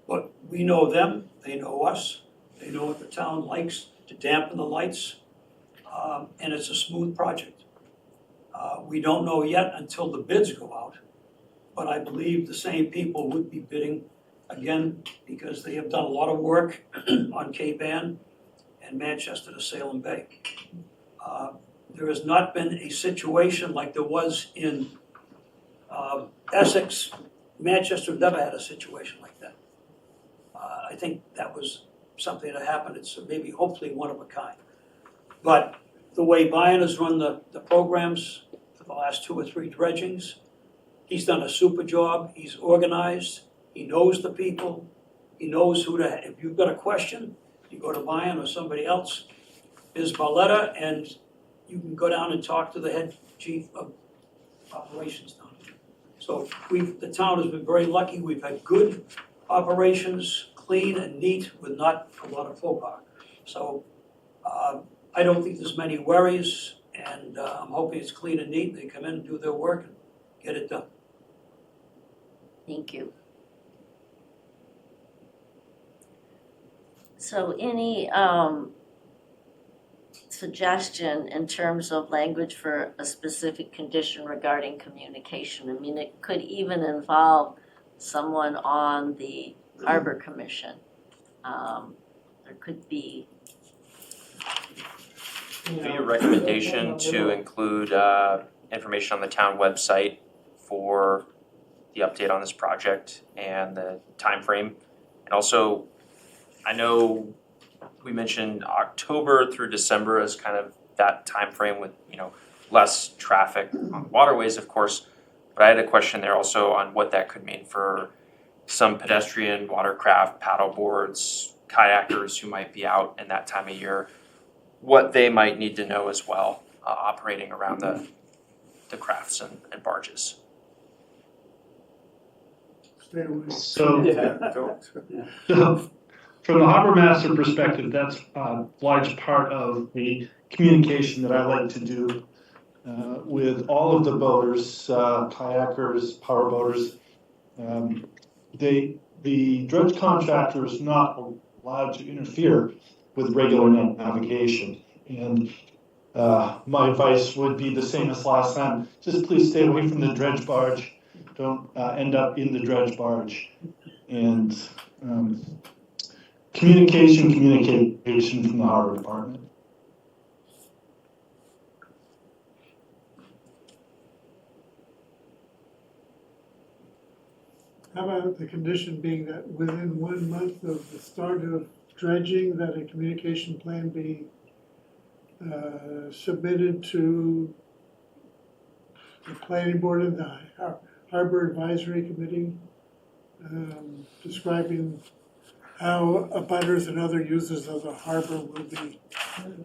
But we know them, they know us, they know what the town likes to dampen the lights, and it's a smooth project. We don't know yet until the bids go out, but I believe the same people would be bidding again, because they have done a lot of work on Cape Ann and Manchester to Salem Bay. There has not been a situation like there was in Essex. Manchester never had a situation like that. I think that was something that happened. It's maybe hopefully one of a kind. But the way Bayern has run the programs for the last 2 or 3 dredgings, he's done a super job. He's organized. He knows the people. He knows who to, if you've got a question, you go to Bayern or somebody else. There's Barletta, and you can go down and talk to the head chief of operations down there. So the town has been very lucky. We've had good operations, clean and neat, with not a lot of faux pas. So I don't think there's many worries, and I'm hoping it's clean and neat. They come in and do their work and get it done. Thank you. So any suggestion in terms of language for a specific condition regarding communication? I mean, it could even involve someone on the Harbor Commission. There could be. Be a recommendation to include information on the town website for the update on this project and the time frame, and also I know we mentioned October through December as kind of that time frame with, less traffic on the waterways, of course. But I had a question there also on what that could mean for some pedestrian, watercraft, paddle boards, kayakers who might be out in that time of year, what they might need to know as well, operating around the crafts and barges. Stay away. So, Don't. from the harbor master perspective, that's a large part of the communication that I like to do with all of the boaters, kayakers, power boaters. The dredge contractor is not allowed to interfere with regular navigation. And my advice would be the same as last time. Just please stay away from the dredge barge. Don't end up in the dredge barge. And communication from the harbor department. How about the condition being that within 1 month of the start of dredging, that a communication plan be submitted to the planning board and the harbor advisory committee, describing how abutters and other users of the harbor will be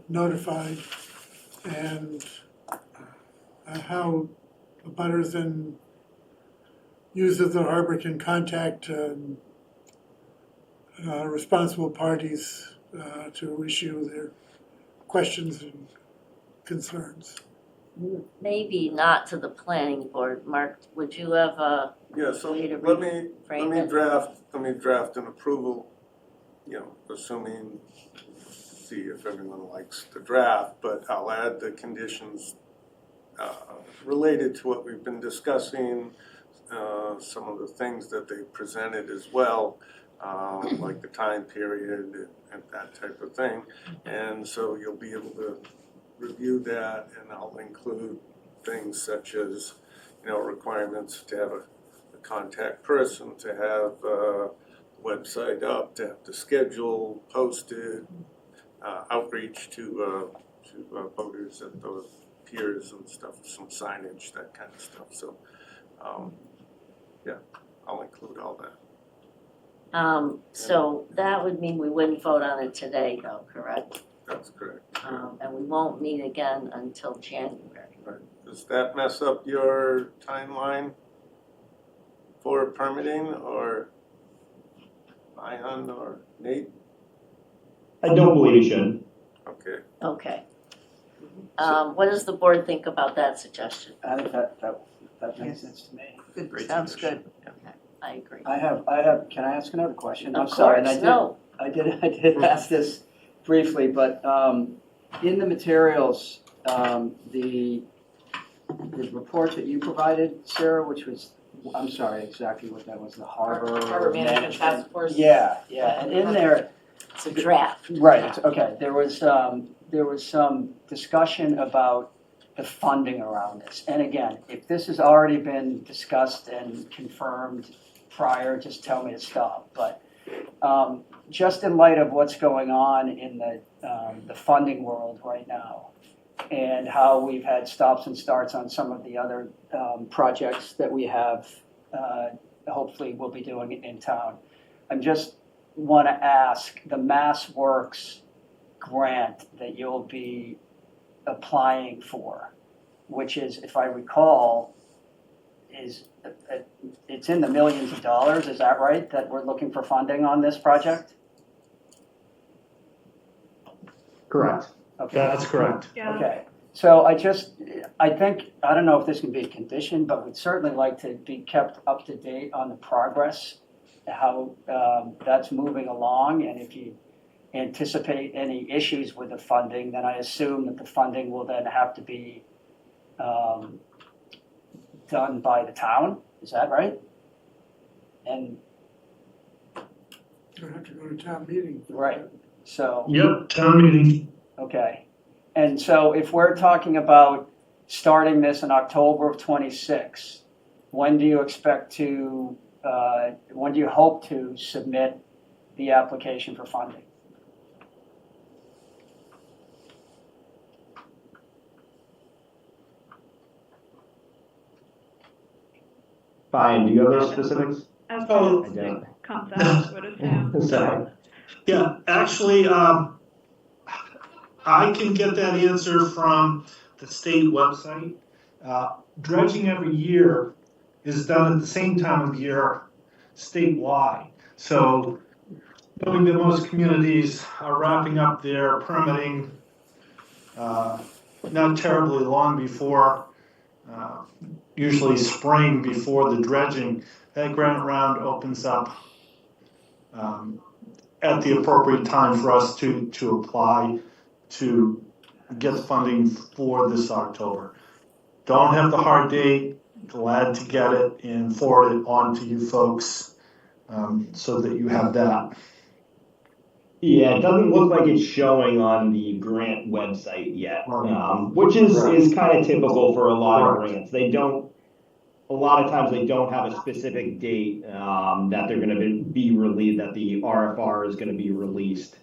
notified, and how abutters and users of the harbor can contact responsible parties to issue their questions and concerns. Maybe not to the planning board. Mark, would you have a Yeah, so way to let me reframe it? draft an approval, assuming, see if everyone likes the draft, but I'll add the conditions related to what we've been discussing, some of the things that they presented as well, like the time period and that type of thing. And so you'll be able to review that, and I'll include things such as, requirements to have a contact person, to have a website up, to have the schedule posted, outreach to boaters at the piers and stuff, some signage, that kind of stuff. So, I'll include all that. So that would mean we wouldn't vote on it today though, correct? That's correct. And we won't meet again until January. Right. Does that mess up your timeline for permitting, or Ian or Nate? I don't believe it should. Okay. Okay. What does the board think about that suggestion? I think that makes sense to me. Good, Great sounds suggestion. good. I agree. I have, can I ask another question? I'm Of sorry, and course, no. I did ask this briefly, but in the materials, the report that you provided, Sarah, which was, I'm sorry, exactly what that was, the Harbor Management Task Force. Yeah, and in there, It's a draft. right, okay, there was some discussion about the funding around this. And again, if this has already been discussed and confirmed prior, just tell me to stop. But just in light of what's going on in the funding world right now, and how we've had stops and starts on some of the other projects that we have, hopefully we'll be doing it in town. I just want to ask, the Mass Works grant that you'll be applying for, which is, if I recall, it's in the millions of dollars, is that right, that we're looking for funding on this project? Correct. Okay. That's correct. Yeah. Okay, so I think, I don't know if this can be a condition, but we'd certainly like to be kept up to date on the progress, how that's moving along, and if you anticipate any issues with the funding, then I assume that the funding will then have to be done by the town, is that right? And, You'll have to go to town meeting. right, so. Yep, town meeting. Okay, and so if we're talking about starting this in October of '26, when do you expect to, when do you hope to submit the application for funding. Fine, do you have those specifics? As Oh. I don't. comes out, I would assume. Sorry. Yeah, actually, I can get that answer from the state website. Dredging every year is done at the same time of year statewide. So knowing that most communities are wrapping up their permitting not terribly long before, usually spring before the dredging, that grant round opens up at the appropriate time for us to apply to get funding for this October. Don't have the hard date, glad to get it and forward it on to you folks so that you have that. Yeah, it doesn't look like it's showing on the grant website yet, which is kind of typical for a lot of grants. A lot of times they don't have a specific date that they're going to be released, that the RFR is going to be released.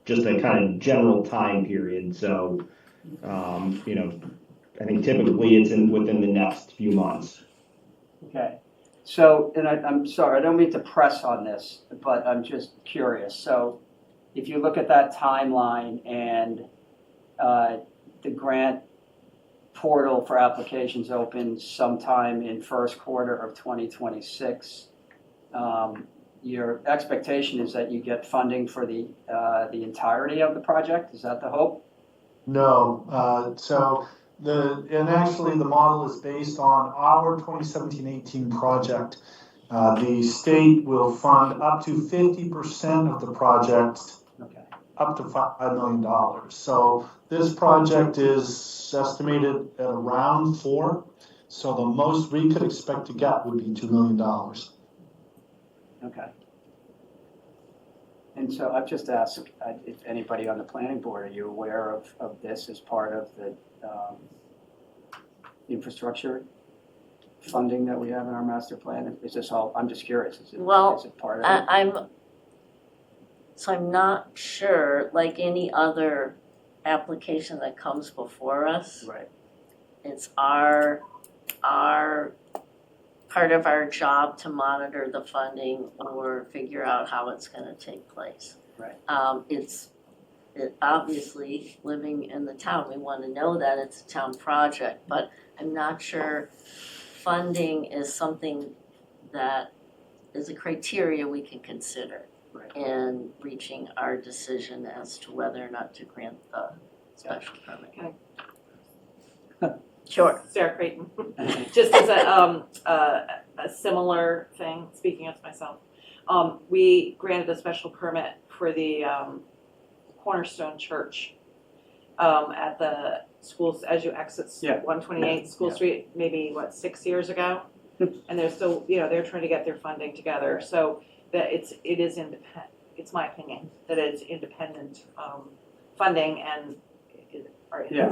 Just a kind of general time period. So, I think typically it's within the next few months. Okay. So, and I'm sorry, I don't mean to press on this, but I'm just curious. So if you look at that timeline and the grant portal for applications opens sometime in first quarter of 2026, your expectation is that you get funding for the entirety of the project? Is that the hope? No, and actually the model is based on our 2017-18 project. The state will fund up to 50% of the project, Okay. up to $5 million. So this project is estimated at around 4. So the most we could expect to get would be $2 million. Okay. And so I've just asked if anybody on the planning board, are you aware of this as part of the infrastructure funding that we have in our master plan? Is this all, I'm just curious, is it part of it? I'm not sure, like any other application that comes before us, Right. it's our part of our job to monitor the funding or figure out how it's gonna take place. Right. It obviously, living in the town, we wanna know that it's a town project, but I'm not sure funding is something that is a criteria we can consider Right. in reaching our decision as to whether or not to grant the special permit. Sure. Sarah Creighton. Just as a similar thing, speaking of myself, we granted a special permit for the Cornerstone Church at the schools as you exit 128 School Street, maybe 6 years ago, and they're still, they're trying to get their funding together. So that it is independent. It's my opinion that it's independent funding, and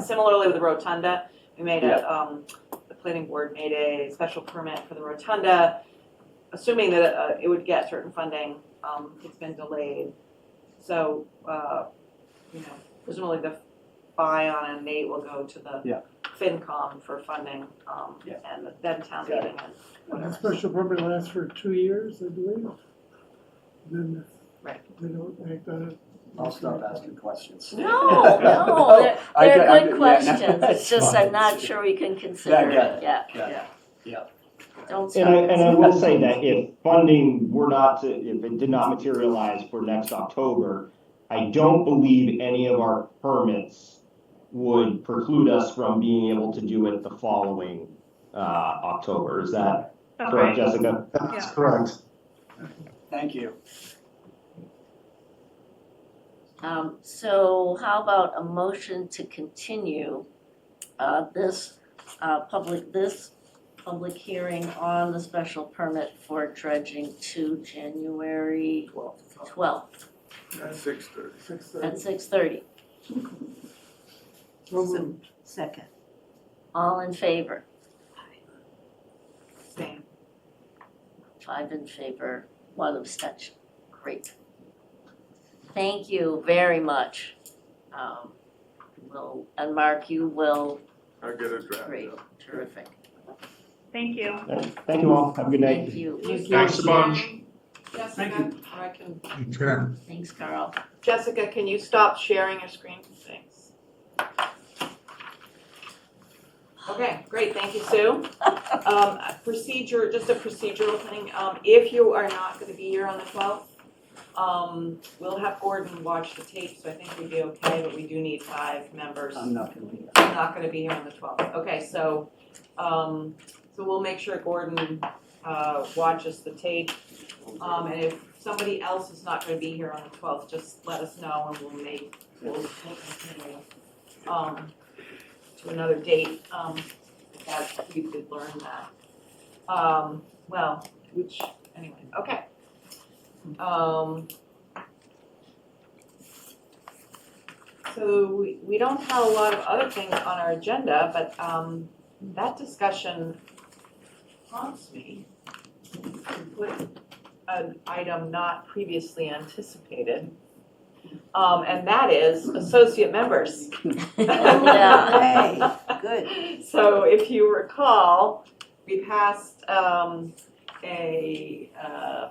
similarly with the rotunda, we made the planning board made a special permit for the rotunda, assuming that it would get certain funding. It's been delayed, so presumably the FION and Nate will go to the FinCom for funding, and then town meeting and The whatever. special permit lasts for 2 years, I believe. Then Right. if they don't act on it. I'll stop asking questions. No, they're good questions, it's just I'm not sure we can consider it yet. Don't And I will say that if funding if it did not materialize for next October, I don't believe any of our permits would preclude us from being able to do it the following October. Is that correct, Jessica? That's correct. Thank you. So how about a motion to continue this public hearing on the special permit for dredging to January 12th At 6:30. at 6:30. Second. All in favor? Same. 5 in favor, 1 abstention. Great. Thank you very much. And Mark, you will, I'll get it drafted great, up. terrific. Thank you. Thank you all. Have a good night. Thank you. Thanks a bunch. Thank Jessica, or I can, Thanks, Carl. Jessica, can you stop sharing your screen? Thanks. Okay, great, thank you, Sue. Just a procedural thing, if you are not gonna be here on the 12th, we'll have Gordon watch the tape, so I think we'd be okay, but we do need 5 members. I'm not gonna be here. I'm not gonna be here on the 12th. Okay, so we'll make sure Gordon, watches the tape. And if somebody else is not gonna be here on the 12th, just let us know and we'll make continue, to another date, that we did learn that. Anyway, okay. So we don't have a lot of other things on our agenda, but that discussion prompts me to put an item not previously anticipated, and that is associate members. Yeah, hey, good. So if you recall, we passed a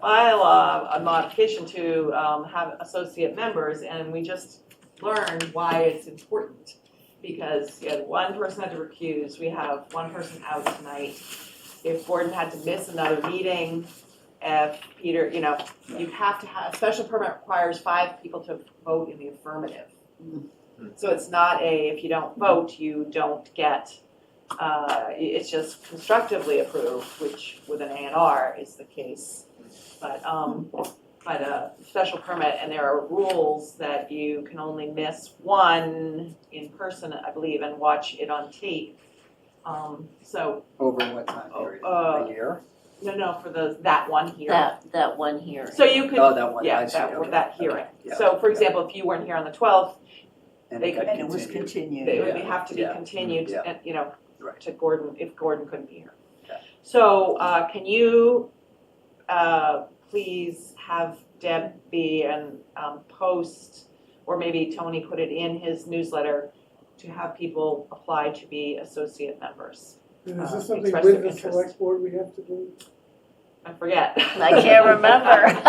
bylaw, a modification to have associate members, and we just learned why it's important. Because you had one person had to recuse, we have one person out tonight. If Gordon had to miss another meeting, if Peter, you have to have, a special permit requires 5 people to vote in the affirmative. So it's not if you don't vote, you don't get, it's just constructively approved, which with an A&R is the case. But a special permit, and there are rules that you can only miss one in person, I believe, and watch it on tape. So. Over what time period? A year? No, for that one hearing. That one hearing. So you could, Oh, that one, yeah, I see, okay. that hearing. Okay, yeah. So for example, if you weren't here on the 12th, And they it could got And it was continued. continued. it would Yeah, have to be yeah, continued, yeah. and, Right. to Gordon, if Gordon couldn't be here. Okay. So, can you, please have Debbie and, post, or maybe Tony put it in his newsletter to have people apply to be associate members. And is this something Express with their the interest. select board we have to do? I forget. I can't remember.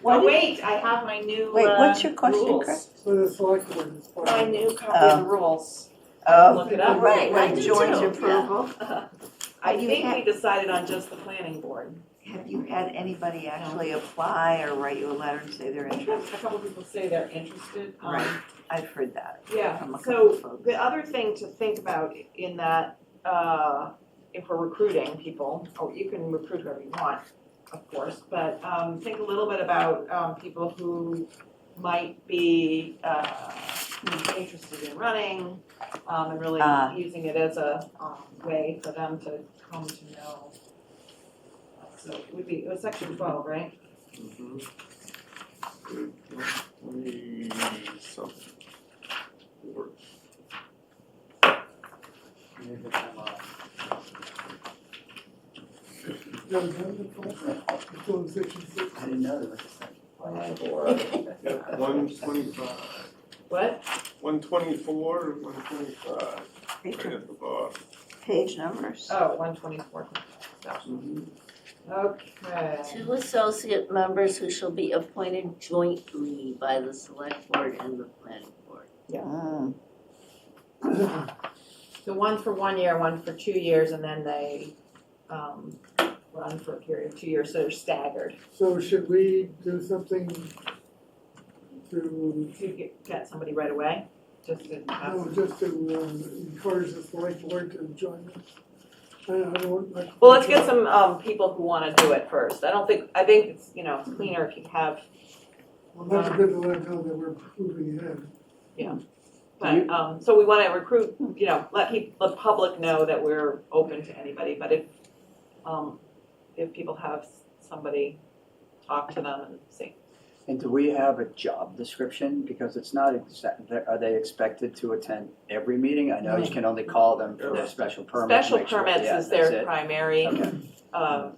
Oh, wait, I have my new, Wait, what's your question, rules. Chris? For the select board, it's part My of it. new copy of the rules. Oh, Look it up. right, I right, did joint too, approval. I You think have- we decided on just the planning board. Have you had anybody actually apply or write you a letter and say they're A interested? couple people say they're interested. Right. I've heard that. Yeah, from a couple so folks. the other thing to think about in that, if we're recruiting people, or you can recruit whoever you want, of course, but think a little bit about people who might be interested in running, and really using it as a way for them to come to know. So it was section 12, right? Mhm. 20-something. Maybe I'm, No, it's still in section 6. I didn't know there was a second. Yeah, 125, What? 124, 125, Page right at the bottom. Page numbers. Oh, 124. Okay. 2 associate members who shall be appointed jointly by the select board and the planning board. So one for 1 year, one for 2 years, and then they run for a period of 2 years, so they're staggered. So should we do something to, To get somebody right away, just to have. no, just to encourage the select board to join us? I don't like. Well, let's get some people who want to do it first. I think it's, it's cleaner if you have, Well, that's good to let them know that we're moving ahead. but, so we want to recruit, let the public know that we're open to anybody, but if people have somebody, talk to them and see. And do we have a job description? Because it's not are they expected to attend every meeting? I know you can only call them for their special permits. Special make sure- permits yeah, is that's their it. primary. Okay.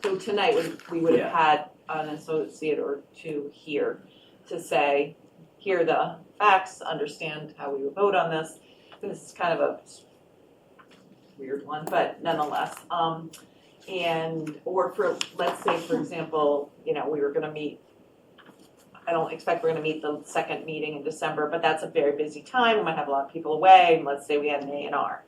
So tonight we would have had an associate or two here to say, here are the facts, understand how we would vote on this. This is kind of a weird one, but nonetheless. Or for, let's say, for example, we were gonna meet, I don't expect we're gonna meet the second meeting in December, but that's a very busy time, we might have a lot of people away, and let's say we had an A&R.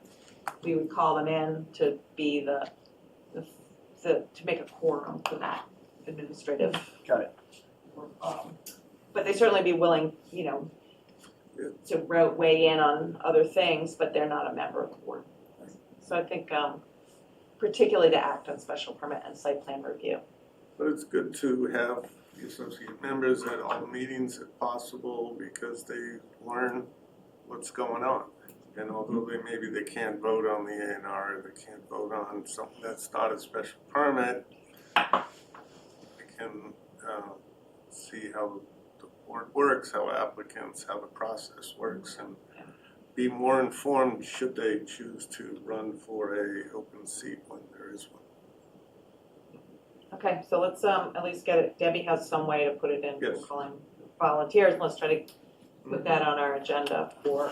We would call them in to be to make a quorum for that administrative. Got it. But they certainly be willing, to weigh in on other things, but they're not a member of the board. So I think, particularly to act on special permit and site plan review. But it's good to have the associate members at all meetings if possible, because they learn what's going on. And although maybe they can't vote on the A&R, they can't vote on something that's not a special permit, they can see how the board works, how applicants, how the process works, and be more informed should they choose to run for a open seat when there is one. Okay, so let's at least get it, Debbie has some way to put it in, Yes. calling volunteers, let's try to put that on our agenda for,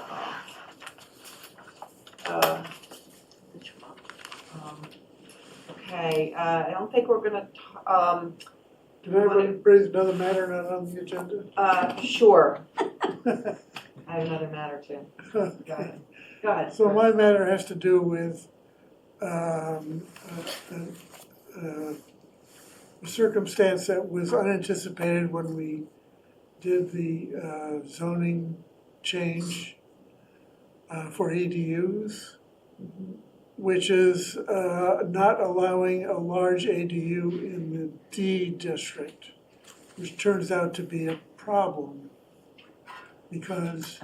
okay, I don't think we're gonna, Did I raise another matter not on the agenda? sure, I have another matter too, go ahead. So my matter has to do with a circumstance that was unanticipated when we did the zoning change for ADUs, which is not allowing a large ADU in the D district, which turns out to be a problem. Because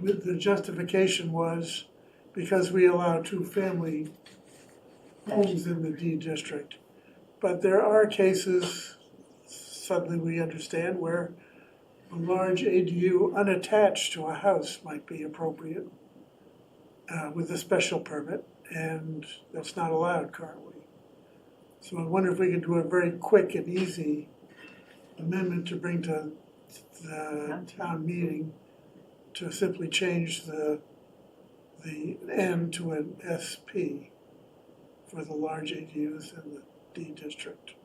the justification was because we allow two-family homes in the D district. But there are cases, suddenly we understand, where a large ADU unattached to a house might be appropriate with a special permit, and that's not allowed currently. So I wonder if we could do a very quick and easy amendment to bring to the town meeting to simply change the N to an SP for the large ADUs in the D district.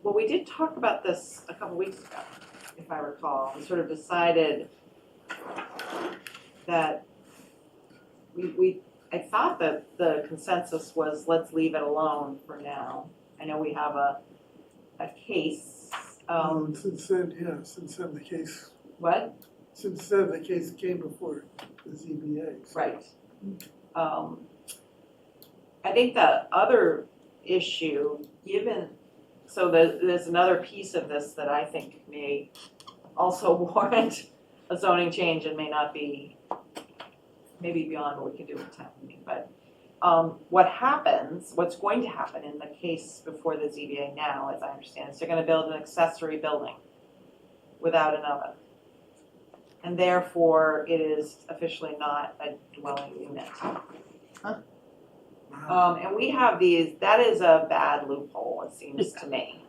Well, we did talk about this a couple weeks ago, if I recall. We sort of decided that I thought that the consensus was let's leave it alone for now. I know we have a case. Since then the case. What? Since then, the case came before the ZBA. So. Right. I think the other issue, so there's another piece of this that I think may also warrant a zoning change and may not be, maybe beyond what we can do with town meeting, but what's going to happen in the case before the ZBA now, as I understand, is they're gonna build an accessory building without an oven. And therefore, it is officially not a dwelling unit. And we have these, that is a bad loophole, it seems to me.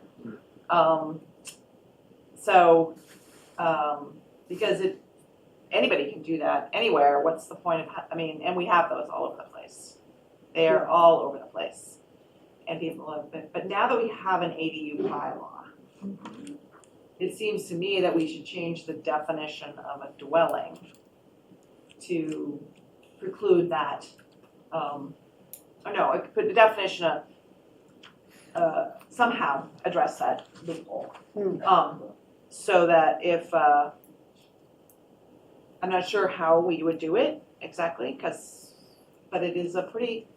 Because anybody can do that anywhere, what's the point of, and we have those all over the place. They are all over the place. And people have been, but now that we have an ADU bylaw, it seems to me that we should change the definition of a dwelling to preclude that, put the definition of, somehow address that loophole. So that if, I'm not sure how we would do it exactly, but it is a pretty,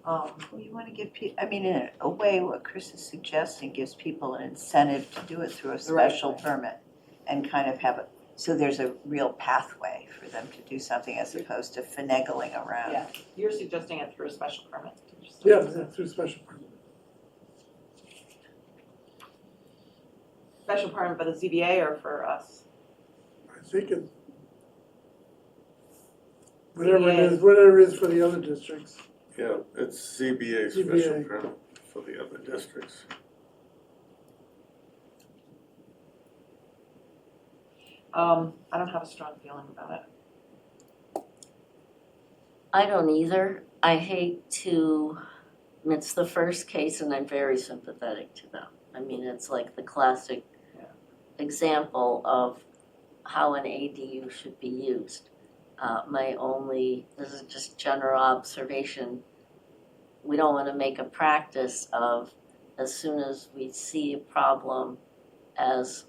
You want to give people, in a way, what Chris is suggesting gives people an incentive to do it through a special permit and kind of have it, so there's a real pathway for them to do something as opposed to finagling around. yeah, you're suggesting it through a special permit. Yeah, through special permit. special permit by the ZBA or for us? I think it, whatever it is for the other districts. Yeah, it's ZBA special ZBA. permit for the other districts. I don't have a strong feeling about it. I don't either. I hate to, it's the first case and I'm very sympathetic to them. I mean, it's like the classic example of how an ADU should be used. This is just general observation, we don't want to make a practice of, as soon as we see a problem, as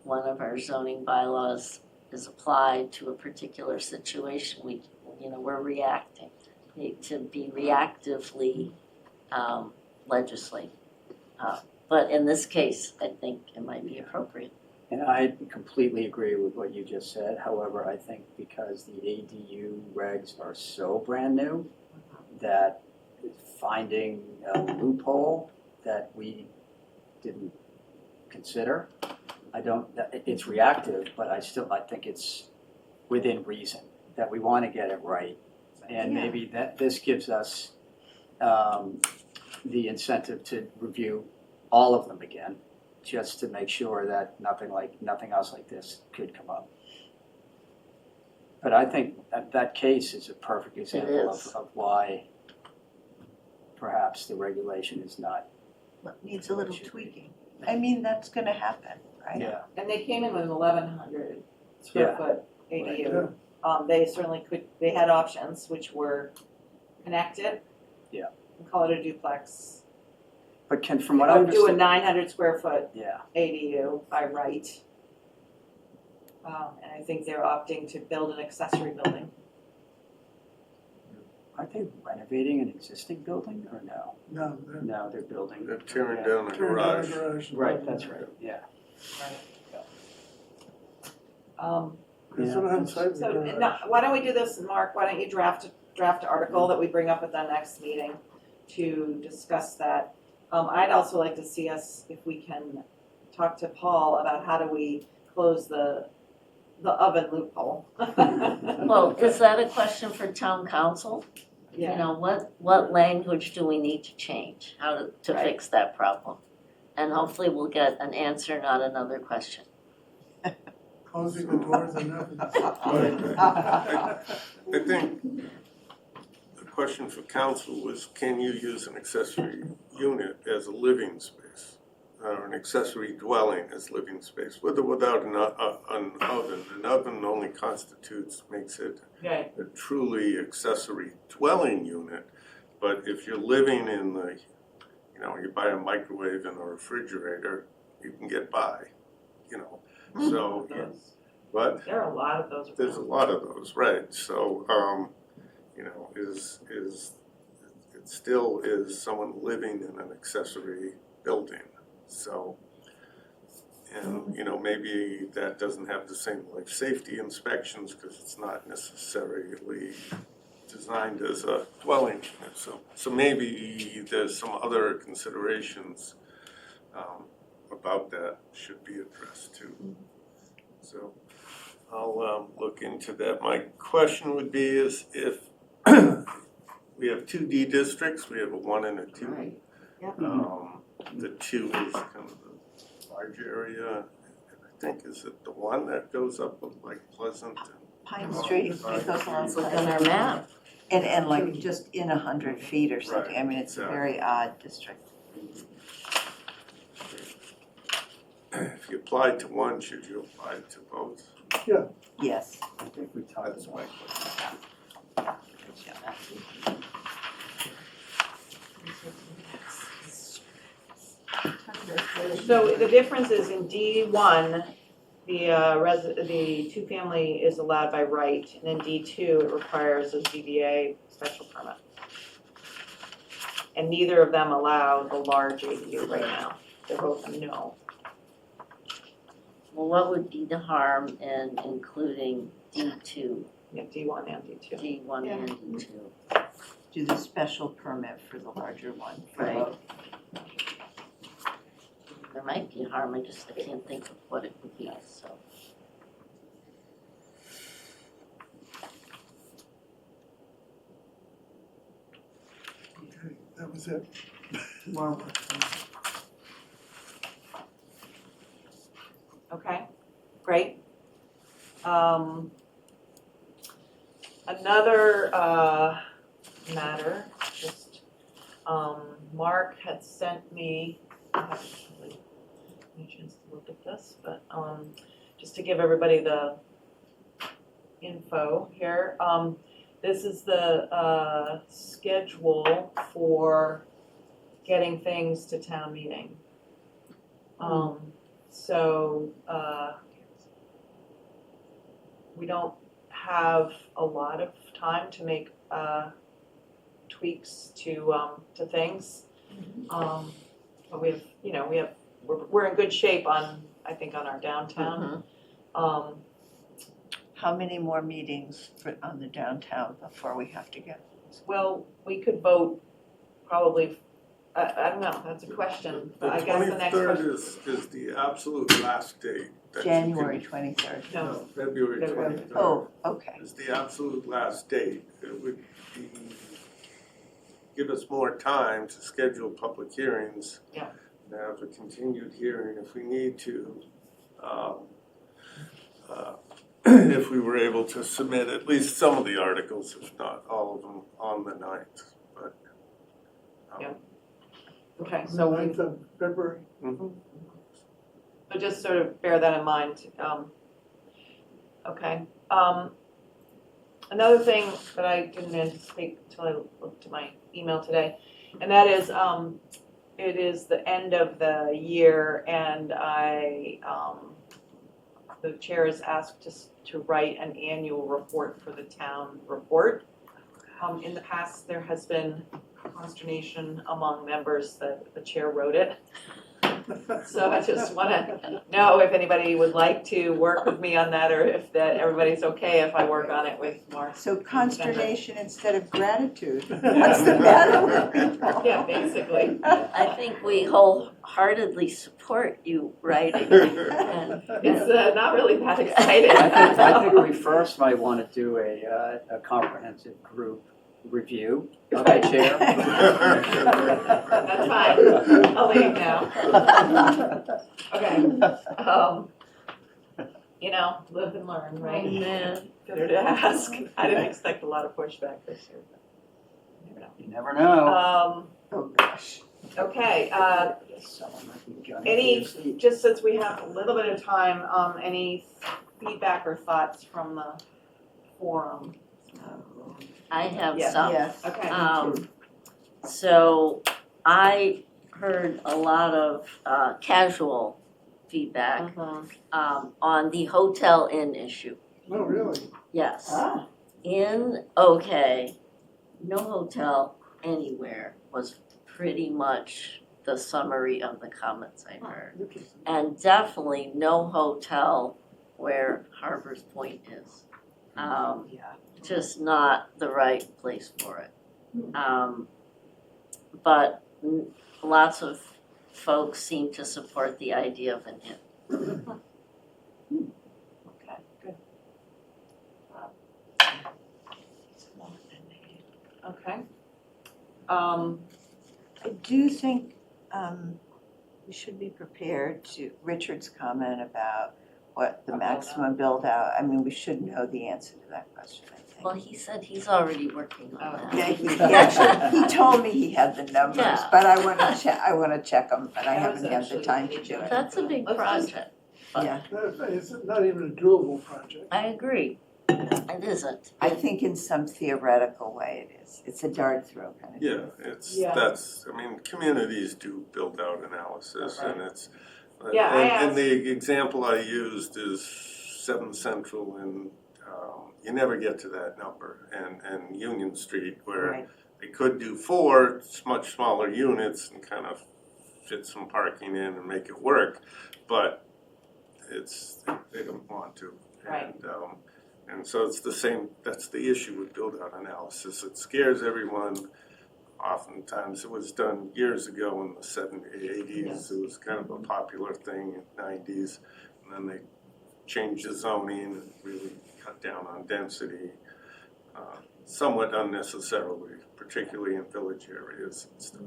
one of our zoning bylaws is applied to a particular situation, we're reacting. We need to be reactively legislate. But in this case, I think it might be appropriate. And I completely agree with what you just said. However, I think because the ADU regs are so brand new, that finding a loophole that we didn't consider, it's reactive, but I think it's within reason, that we want to get it right. And maybe this gives us the incentive to review all of them again, just to make sure that nothing else like this could come up. But I think that case is a perfect example of why perhaps the regulation is not. Needs a little tweaking. I mean, that's gonna happen, right? Yeah. And they came in with an 1,100 square foot ADU. They certainly they had options, which were connect it. Yeah. And call it a duplex. But from what Or I do a understand. 900 square foot Yeah. ADU by right. And I think they're opting to build an accessory building. Aren't they renovating an existing building or no? No, No, they're building. They're tearing down a turn down the garage. garage. Right, that's right, yeah. They still haven't signed the So garage. why don't we do this, Mark, why don't you draft an article that we bring up at the next meeting to discuss that. I'd also like to see us, if we can, talk to Paul about how do we close the oven loophole. Well, is that a question for town council? You know, what language do we need to change, how to fix that problem? And hopefully we'll get an answer, not another question. Closing the doors and nothing. I think the question for council was, can you use an accessory unit as a living space? Or an accessory dwelling as living space, with or without an oven. An oven only makes it Okay. a truly accessory dwelling unit. But if you're living in you buy a microwave and a refrigerator, you can get by, So, but There are a lot of those. there's a lot of those, right? So, it still is someone living in an accessory building. So, and maybe that doesn't have the same life safety inspections because it's not necessarily designed as a dwelling unit. So maybe there's some other considerations about that should be addressed too. So I'll look into that. My question would be is if we have 2D districts, we have a 1 and a 2. Right. Yeah. The 2 is kind of the large area. I think, is it the 1 that goes up of like Pleasant? Pine Street, it goes along. Let's look on our map. And like just in 100 feet or something. I mean, it's a very odd district. If you applied to 1, should you apply to both? Yes. I think we talked That's my about. question. So the difference is in D1, the two-family is allowed by right, and in D2, it requires a ZBA special permit. And neither of them allow the large ADU right now. They're both no. Well, what would be the harm in including D2, Yeah, D1 and D2. D1 and D2? Do the special permit for the larger one. Right. there might be harm, I can't think of what it would be, so. Okay, that was it. Okay, great. Another matter, just, Mark had sent me, I haven't really had a chance to look at this, but, just to give everybody the info here. This is the, schedule for getting things to town meeting. So, we don't have a lot of time to make, tweaks to things. But we have, you know, we're in good shape on, I think, on our downtown. How many more meetings on the downtown before we have to get? Well, we could vote probably, I don't know, that's a question. The I guess the next 23rd question. is the absolute last date. that you can- January 23rd. No, February February. 23rd. Oh, okay. Is the absolute last date. It would be, give us more time to schedule public hearings. Yeah. And have a continued hearing if we need to. If we were able to submit at least some of the articles, if not all of them, on the 9th, but. Yeah. Okay, so we, 9th of February. so just sort of bear that in mind. Okay. Another thing that I didn't anticipate until I looked at my email today, and that is, it is the end of the year, and the chair is asked to write an annual report for the town report. In the past, there has been consternation among members that the chair wrote it. So I just want to know if anybody would like to work with me on that, or if that everybody's okay if I work on it with Mark. So consternation instead of gratitude. What's the matter with people? Yeah, basically. I think we wholeheartedly support you writing. And It's not really that exciting. I think we first might want to do a comprehensive group review. Okay, Chair? That's fine. I'll leave now. Okay. You know, live and learn, right? man. Better to ask. I didn't expect a lot of pushback this year, but you never know. You never know. Oh, gosh. Okay, just since we have a little bit of time, any feedback or thoughts from the forum? I have Yeah. some. Yes. Okay. So I heard a lot of casual feedback on the hotel inn issue. Oh, really? Yes. Ah. In OK, no hotel anywhere was pretty much the summary of the comments I heard. And definitely no hotel where Harbor's Point is. Yeah. Just not the right place for it. But lots of folks seem to support the idea of an inn. Okay, good. Okay. I do think we should be prepared to Richard's comment about what the maximum build out. I mean, we should know the answer to that question, I think. Well, he said he's already working on Yeah, that. he told me he had the numbers, Yeah. but I want to check them, but I That was haven't had the actually time to do it. That's a big project. Yeah, It's not even a doable project. I agree. It isn't. I think in some theoretical way it is. It's a dart throw kind of thing. Yeah. That's, I mean, communities do build out analysis and it's. Yeah, I and asked- the example I used is 7 Central and you never get to that number. And Union Street where Right. they could do 4 much smaller units and kind of fit some parking in and make it work, but they don't want to. Right. And so it's the same, that's the issue with build-out analysis. It scares everyone oftentimes it was done years ago in the 70s, 80s. It was kind of a popular thing in the 90s. And then they changed the zoning and really cut down on density, somewhat unnecessarily, particularly in village areas and stuff.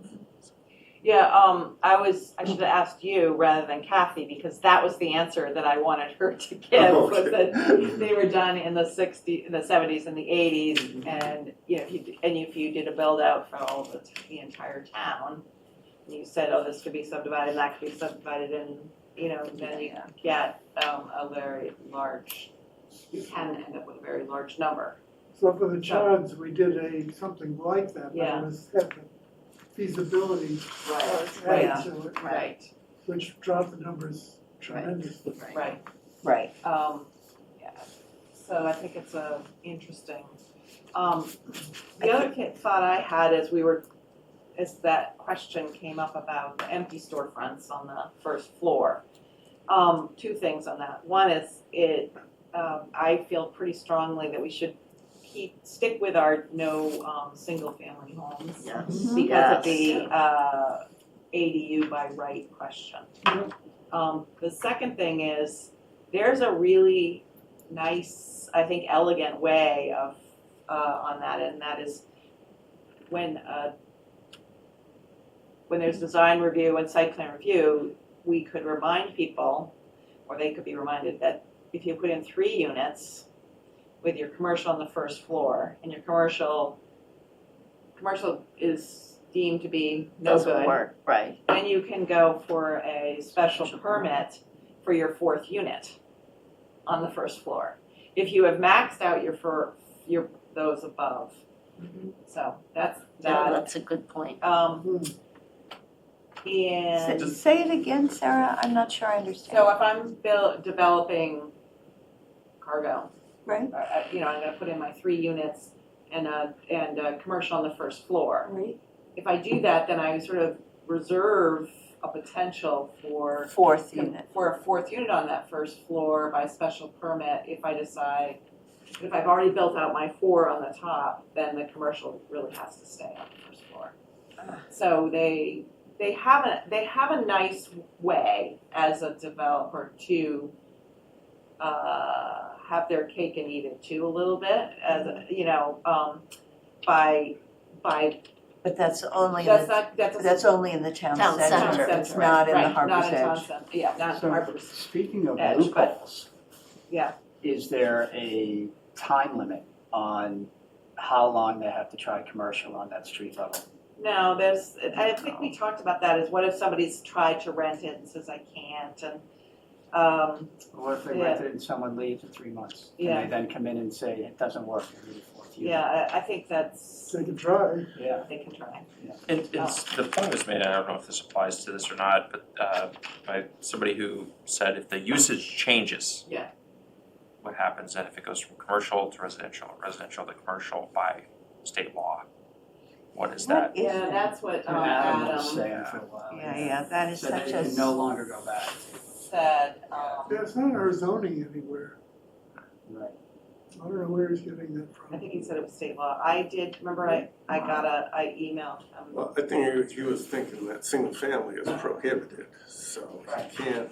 Yeah, I should have asked you rather than Kathy, because that was the answer that I wanted her to give, was that they were done in the 60s, in the 70s and the 80s, and, you know, if you did a build out for all the entire town, and you said, oh, this could be subdivided, and that could be subdivided, and, you know, then you get, a very large, you can end up with a very large number. So for the Johns, we did something like that, but Yeah. it was had the feasibility Right, added to it, right, which dropped the numbers tremendously. right. Right. Yeah, so I think it's interesting. The other thought I had as that question came up about the empty storefronts on the first floor. Two things on that. One is I feel pretty strongly that we should stick with our no single-family homes. Yes. Because of the ADU by right question. The second thing is, there's a really nice, I think elegant way of, on that, and that is when there's design review and site plan review, we could remind people, or they could be reminded that if you put in 3 units with your commercial on the first floor, and your commercial is deemed to be no Doesn't good, work, right. then you can go for a special permit for your 4th unit on the first floor. If you have maxed out your those above. So that's Yeah, that. that's a good point. And Say it again, Sarah, I'm not sure I understand. so if I'm developing cargo, Right, you know, I'm gonna put in my 3 units and a commercial on the first floor. right. If I do that, then I sort of reserve a potential for 4th unit. for a 4th unit on that first floor by special permit if I decide, if I've already built out my 4 on the top, then the commercial really has to stay on the first floor. So they have a nice way as a developer to have their cake and eat it too a little bit, as a, you know, by But that's only, that's only in the town Town center. center. It's not in the right, Harbor's not in town Edge. center, yeah, not in So, Harbor's. speaking of Edge, but- loopholes. Yeah. Is there a time limit on how long they have to try commercial on that street level? No, I think we talked about that, is what if somebody's tried to rent it and says I can't, and, What if they Yeah. rent it and someone leaves in 3 months? Yeah. And they then come in and say, it doesn't work, we need a 4th unit? yeah, I think that's, They can try. Yeah. they can try. The point was made, I don't know if this applies to this or not, but by somebody who said if the usage changes. Yeah. What happens then if it goes from commercial to residential to commercial by state law? What is that? What is Yeah, it? that's what Adam was Adam saying for a while. Yeah, that is So they such a. can no longer go back. said, Yeah, it's not our zoning anywhere. Right. I don't know where he's getting that I from. think he said it was state law. I did, remember I emailed him. Well, I think he was thinking that single family is prohibited, so he can't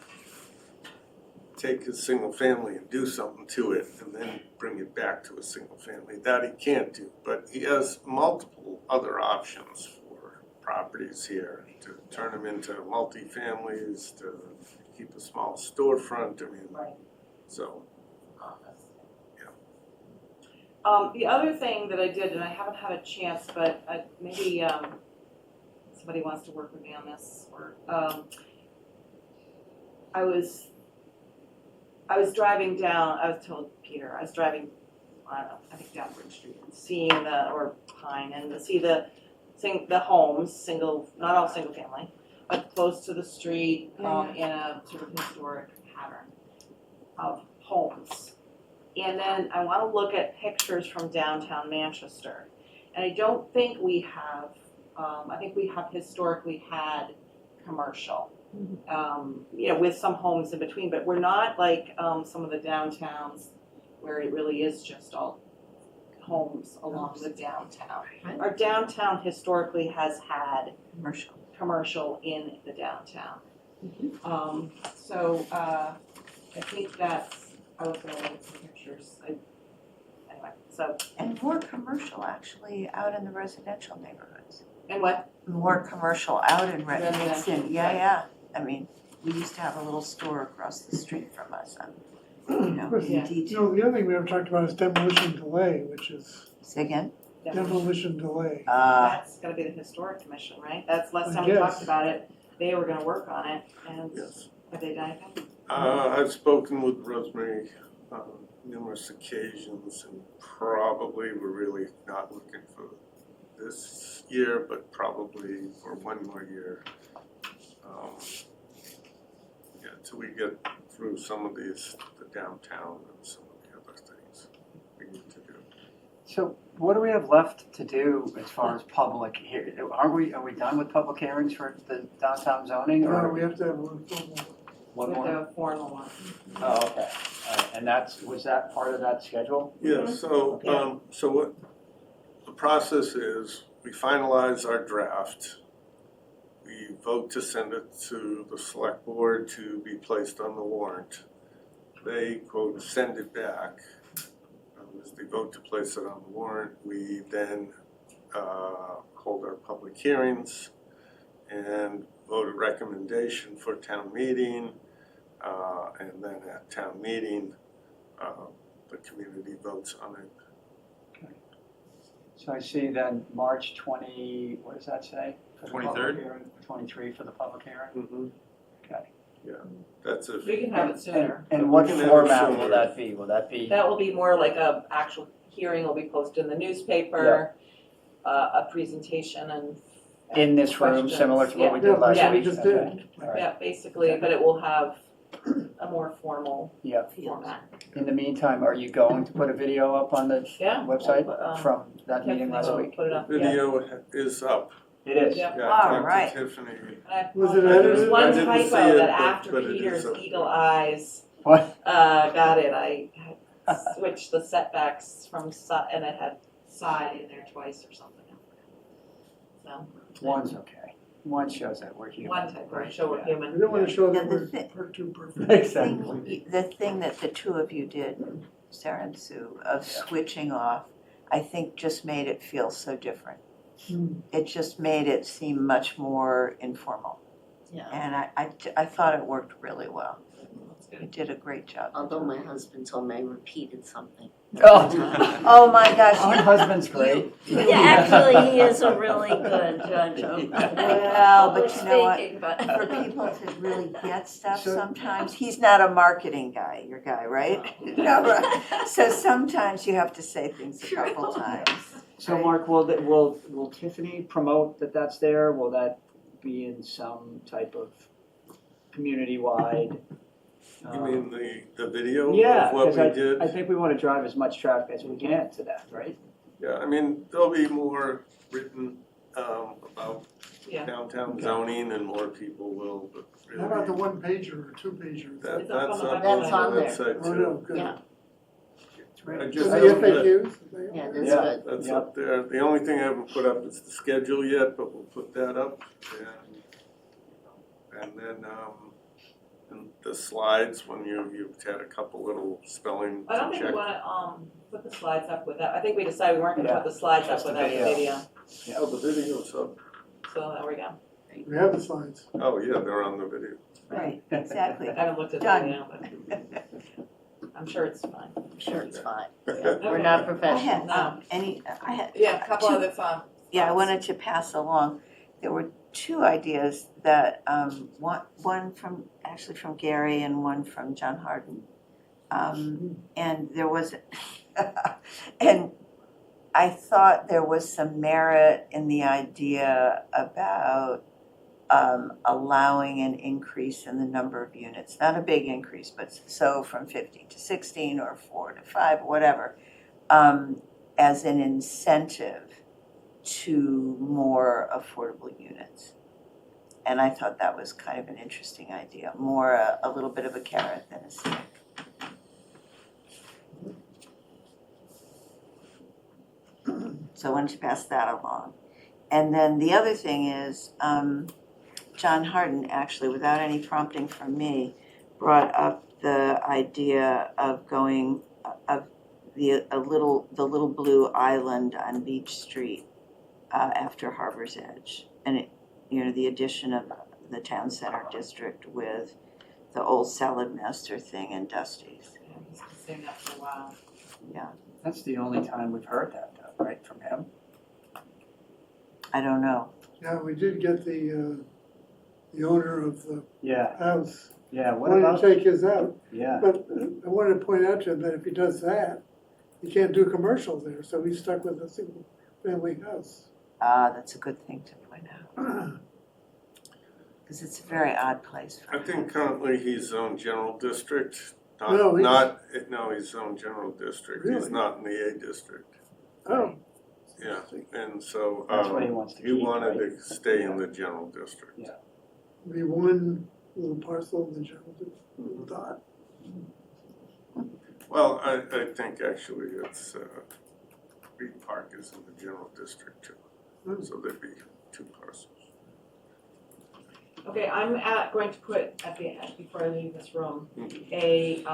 take his single family and do something to it and then bring it back to a single family. That he can't do, but he has multiple other options for properties here to turn them into multifamilies, to keep a small storefront, I mean, Right. so. The other thing that I did, and I haven't had a chance, but maybe somebody wants to work with me on this, or I was driving down, I was told Peter, I was driving, I don't know, I think down Bridge Street, and seeing or Pine, and to see the homes, not all single family, but close to the street, in a sort of historic pattern of homes. And then I want to look at pictures from downtown Manchester. And I don't think we have, I think we have historically had commercial, you know, with some homes in between, but we're not like some of the downtowns where it really is just all homes along the downtown. Right. Our downtown historically has had Commercial. commercial in the downtown. So, I think that's, I was gonna look at some pictures, anyway, so, And more commercial actually out in the residential neighborhoods. and what? More commercial out in Residential, Renton, yeah, right. yeah. I mean, we used to have a little store across the street from us on, you know, Yeah. DT. No, the other thing we haven't talked about is demolition delay, which is Say again? demolition delay. That's gonna be the historic commission, right? That's last I time we guess. talked about it, they were gonna work on it, and Yes. have they done anything? I've spoken with Rosemary on numerous occasions, and probably we're really not looking for this year, but probably for one more year. Yeah, till we get through some of these, the downtown and some of the other things we need to do. So what do we have left to do as far as public here? Are we done with public hearings for the downtown zoning No, or we have to have one formal. one With more? the formal one. Oh, okay. All right. And was that part of that schedule? Yeah, so, so what the process is, we finalize our draft. We vote to send it to the select board to be placed on the warrant. They quote, send it back. As they vote to place it on the warrant, we then hold our public hearings and vote a recommendation for town meeting. And then at town meeting, the community votes on it. So I see then March 20, what does that say? For the public 23rd? hearing? 23 for the public hearing? Okay. That's if. We can have it sooner. And what We can have it format sooner. will that be? Will that be? That will be more like a actual hearing, will be posted in the newspaper, a presentation and. In this room, questions. similar to what we Yeah, did last that's what we week? just Okay. did. All right. Yeah, basically, but it will have a more formal Yeah. format. In the meantime, are you going to put a video up on the Yeah. website I'll, from that meeting Tiffany last will week? Put it up, yeah. Video is up. It is? Yeah. Yeah, I All talked right. to Tiffany. And I Was it apologize. There's edited? one I didn't typo see it, that but- after but it is Peter's up there. eagle eyes, What? got it, I had switched the setbacks from and it had side in there twice or something. So, One's okay. One shows that we're human. one typo, show we're Yeah. human. We don't want to show that And the we're thi- too perfect. Exactly. The thing that the two of you did, Sarah and Sue, of switching off, I think just made it feel so different. It just made it seem much more informal. Yeah. And I thought it worked really well. That's You good. did a great job. Although my husband told me I repeated something. Oh, Oh my gosh. our husband's great. Yeah, actually, he is a really good judge of Well, but public you know what? speaking, but. For people to really get stuff So- sometimes, he's not a marketing guy, your guy, right? No, right. So sometimes you have to say things a couple times. So Mark, will Tiffany promote that that's there? Will that be in some type of community-wide? You mean the video Yeah, of what we because did? I think we want to drive as much traffic as we can to that, right? Yeah, I mean, there'll be more written about Yeah. downtown zoning and more people will, but How about the really, one pager or two pagers? that, It's up that's on the up website. on That's on the there. website Oh, no, too. good. Yeah. I Is just the haven't put- FAQs? Yeah, that's Yeah. good. That's Yep. up there. The only thing I haven't put up is the schedule yet, but we'll put that up. And then, and the slides, when you've had a couple little spelling I don't to think we check. wanna, put the slides up with that, I think we decided we weren't gonna Yeah, put the slides up just the without the video. video, Oh, the video's up. so there we go. We have the slides. Oh, yeah, they're on the video. Right, exactly. I haven't looked at the Done. video, but I'm sure it's fine. I'm sure it's fine. Okay. We're not I professionals. had, No. I had. Yeah, a couple two- other Yeah, I wanted to pass along, there were two ideas that, one from, actually from Gary and one from John Harden. And there was, and I thought there was some merit in the idea about allowing an increase in the number of units, not a big increase, but so from 15 to 16 or 4 to 5, whatever, as an incentive to more affordable units. And I thought that was kind of an interesting idea, more a little bit of a carrot than a stick. So I wanted to pass that along. And then the other thing is, John Harden, actually, without any prompting from me, brought up the idea of going, of the little blue island on Beach Street after Harbor's Edge. And it, the addition of the town center district with the old Salad Master thing and Dusty's. Yeah, he's been saying that for a while. Yeah, That's the only time we've heard that, though, right, from him? I don't know. Yeah, we did get the owner of the Yeah, house, yeah, what wanted about, to take his out. yeah, But I wanted to point out to him that if he does that, he can't do commercial there, so he's stuck with a single family house. That's a good thing to point out, because it's a very odd place for I think currently he's zone general district, No, he's zone general district, Really? he's not in the A district. Oh, Yeah, and so, that's what he wants to he keep, wanted right? to stay in the general district. Yeah. be one little parcel in the general, little dot. Well, I think actually it's, Reed Park is in the general district too, so there'd be 2 parcels. Okay, I'm going to put at the end, before I leave this room, a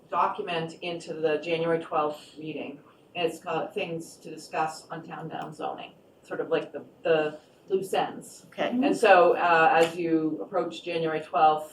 document into the January 12th meeting. And it's got things to discuss on town down zoning, sort of like the loose ends. Okay. And so as you approach January 12th,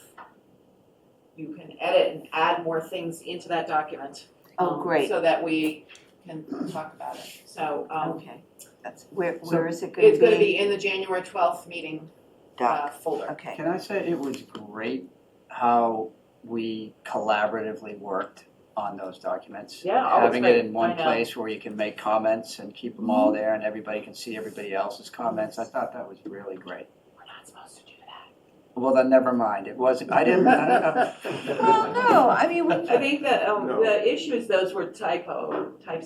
you can edit and add more things into that document. Oh, great. So that we can talk about it. So Okay, that's, where is it gonna be? it's gonna be in the January 12th meeting Doc, folder. okay. Can I say it was great how we collaboratively worked on those documents? Yeah, oh, it's Having great. it in one I know. place where you can make comments and keep them all there and everybody can see everybody else's comments, I thought that was really great. We're not supposed to do that. Well, then never mind, it wasn't, I didn't. Well, no, I mean, I think that No. the issue is those were types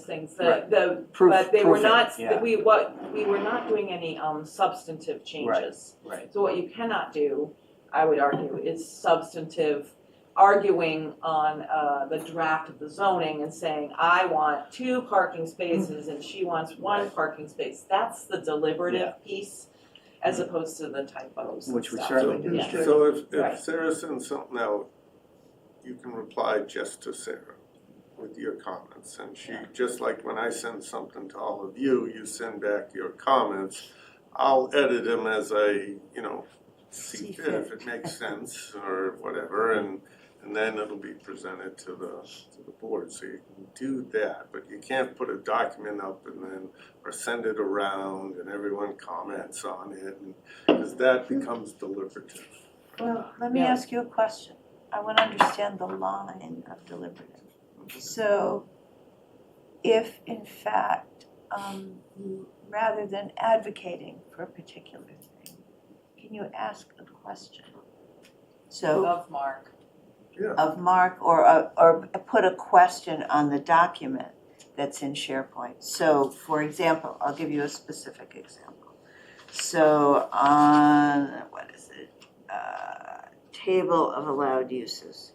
things, Right. but they were Proofing, not, yeah. we were not doing any substantive changes. Right, So what you cannot do, I would argue, is substantive arguing on the draft of the zoning and saying, I want 2 parking spaces and she wants 1 parking space. That's the deliberative piece as opposed to the typos and Which we stuff. certainly So, did. Yeah. so Right. if Sarah sends something out, you can reply just to Sarah with your comments. And she, just like when I send something to all of you, you send back your comments. I'll edit them as I, see fit, if it makes sense or whatever, and then it'll be presented to the board. So you can do that, but you can't put a document up and then, or send it around and everyone comments on it, because that becomes deliberative. well, let me Yeah. ask you a question. I want to understand the line of deliberative. So if in fact, rather than advocating for a particular thing, can you ask a question? So Love Mark. of Mark or put a question on the document that's in SharePoint. So for example, I'll give you a specific example. So on, what is it? Table of allowed uses.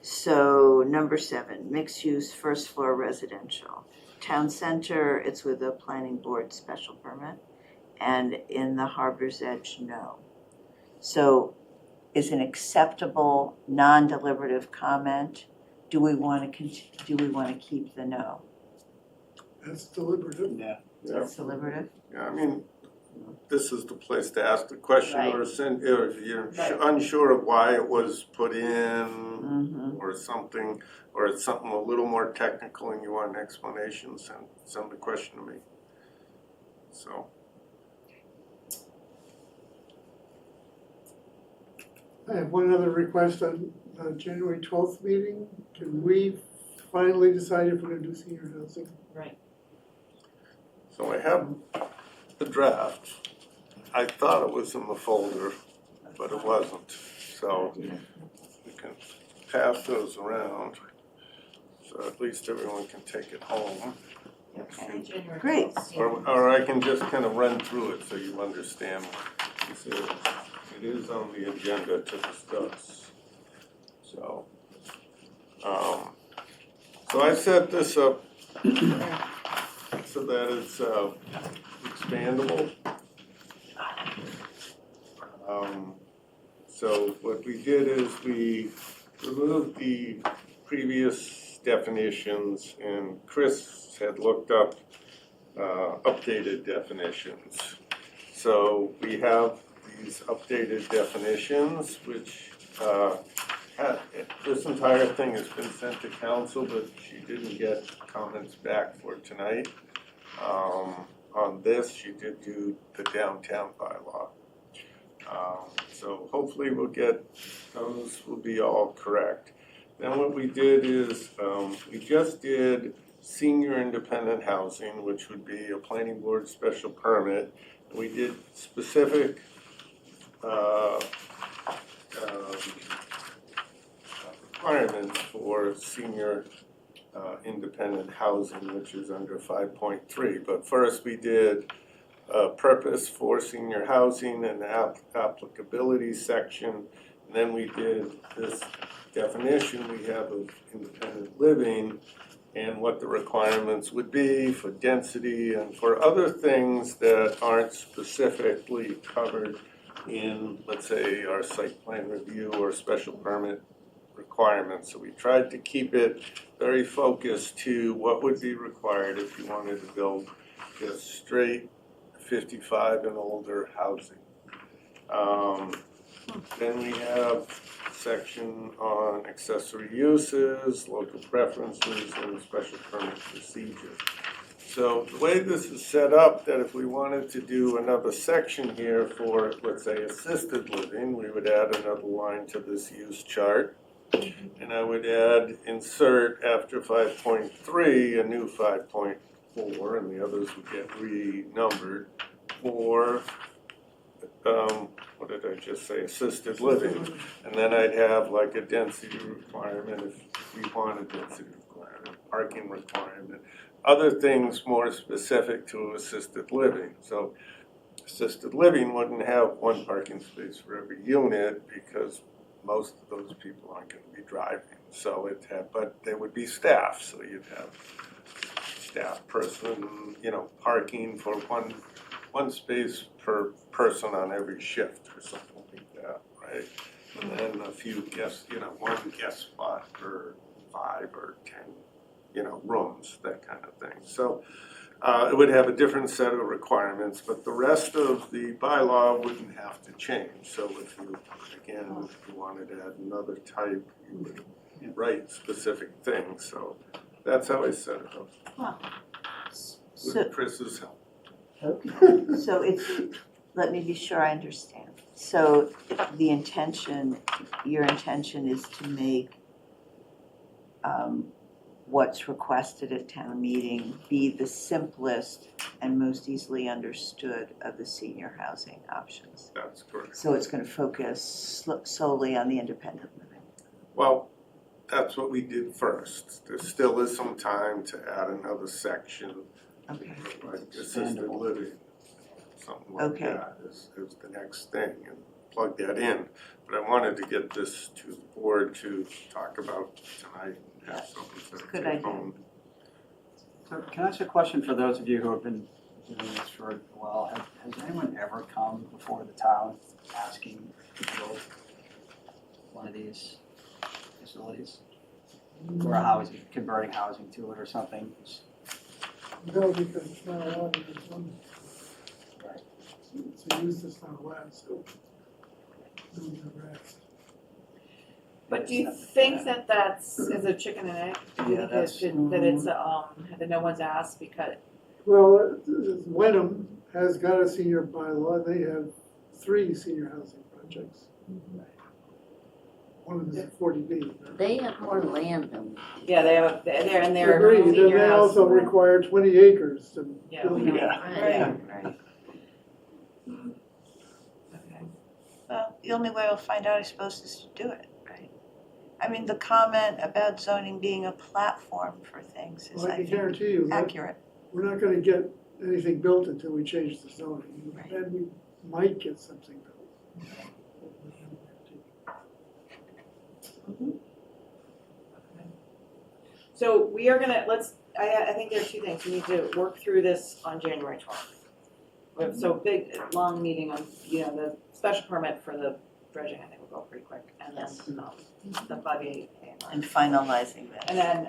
So number 7, mixed use first floor residential. Town center, it's with a planning board special permit. And in the Harbor's Edge, no. So is an acceptable non-deliberative comment? Do we want to keep the no? That's deliberative. yeah. It's deliberative? Yeah, I mean, this is the place to ask the question Right. or send, or if you're Right. unsure of why it was put in Mm-hmm. or something, or it's something a little more technical and you want an explanation, send the question to me. So, I have one other request on January 12th meeting. Can we finally decide if we're gonna do senior housing? Right. so I have the draft. I thought it was in the folder, but it wasn't. So we can pass those around, so at least everyone can take it home. Okay. January Great. 12th. Or I can just kind of run through it so you understand what this is. It is on the agenda to discuss. So I set this up so that it's expandable. So what we did is we removed the previous definitions, and Chris had looked up updated definitions. So we have these updated definitions, which this entire thing has been sent to council, but she didn't get comments back for tonight. On this, she did do the downtown bylaw. So hopefully we'll get, those will be all correct. Then what we did is, we just did senior independent housing, which would be a planning board special permit. We did specific requirements for senior independent housing, which is under 5.3. But first we did a purpose for senior housing and the applicability section. And then we did this definition we have of independent living and what the requirements would be for density and for other things that aren't specifically covered in, let's say, our site plan review or special permit requirements. So we tried to keep it very focused to what would be required if you wanted to build just straight 55 and older housing. Then we have a section on accessory uses, local preferences, and special permit procedure. So the way this is set up, that if we wanted to do another section here for, let's say, assisted living, we would add another line to this use chart. And I would add, insert after 5.3, a new 5.4, and the others would get renumbered, or, what did I just say, assisted living. And then I'd have like a density requirement if we want a density requirement, parking requirement, other things more specific to assisted living. So assisted living wouldn't have one parking space for every unit because most of those people aren't going to be driving. So but there would be staff, so you'd have staff person, parking for one space per person on every shift or something like that, right? And then a few guests, one guest spot per 5 or 10, rooms, that kind of thing. So it would have a different set of requirements, but the rest of the bylaw wouldn't have to change. So if you wanted to add another type, you would write specific things. So that's how I set it up. With Chris's help. So let me be sure I understand. So your intention is to make what's requested at town meeting be the simplest and most easily understood of the senior housing options. That's correct. So it's going to focus solely on the independent living. Well, that's what we did first. There still is some time to add another section, Okay. like assisted living, something like that is the next thing, and plug that in. But I wanted to get this to the board to talk about tonight and have something to Good take idea. home. So can I ask a question for those of you who have been doing this for a while? Has anyone ever come before the town asking to build one of these facilities? Or housing, converting housing to it or something? No, because it's not allowed in this one. Right. It's a use that's not allowed, so. no one's ever asked. But do you think that that's, is a chicken and egg? Do you Yeah, think that it's, that no one's asked because, Well, Wenham has got a senior bylaw, they have 3 senior housing projects. One of them is 40B. They have more land than, yeah, they're in their Agreed, and senior they house. also require 20 acres to Yeah, build. we know. Right. Right. Okay. Well, the only way we'll find out, I suppose, is to do it, right? I mean, the comment about zoning being a platform for things is, Well, I I can think, guarantee you that accurate. we're not gonna get anything built until we change the zoning. Right. Then we might get something built. So we are gonna, let's I think there are two things. We need to work through this on January 12th. We have so big, long meeting on, the special permit for the dredging, I think will go pretty quick. And then, the 5A. And finalizing that. And then,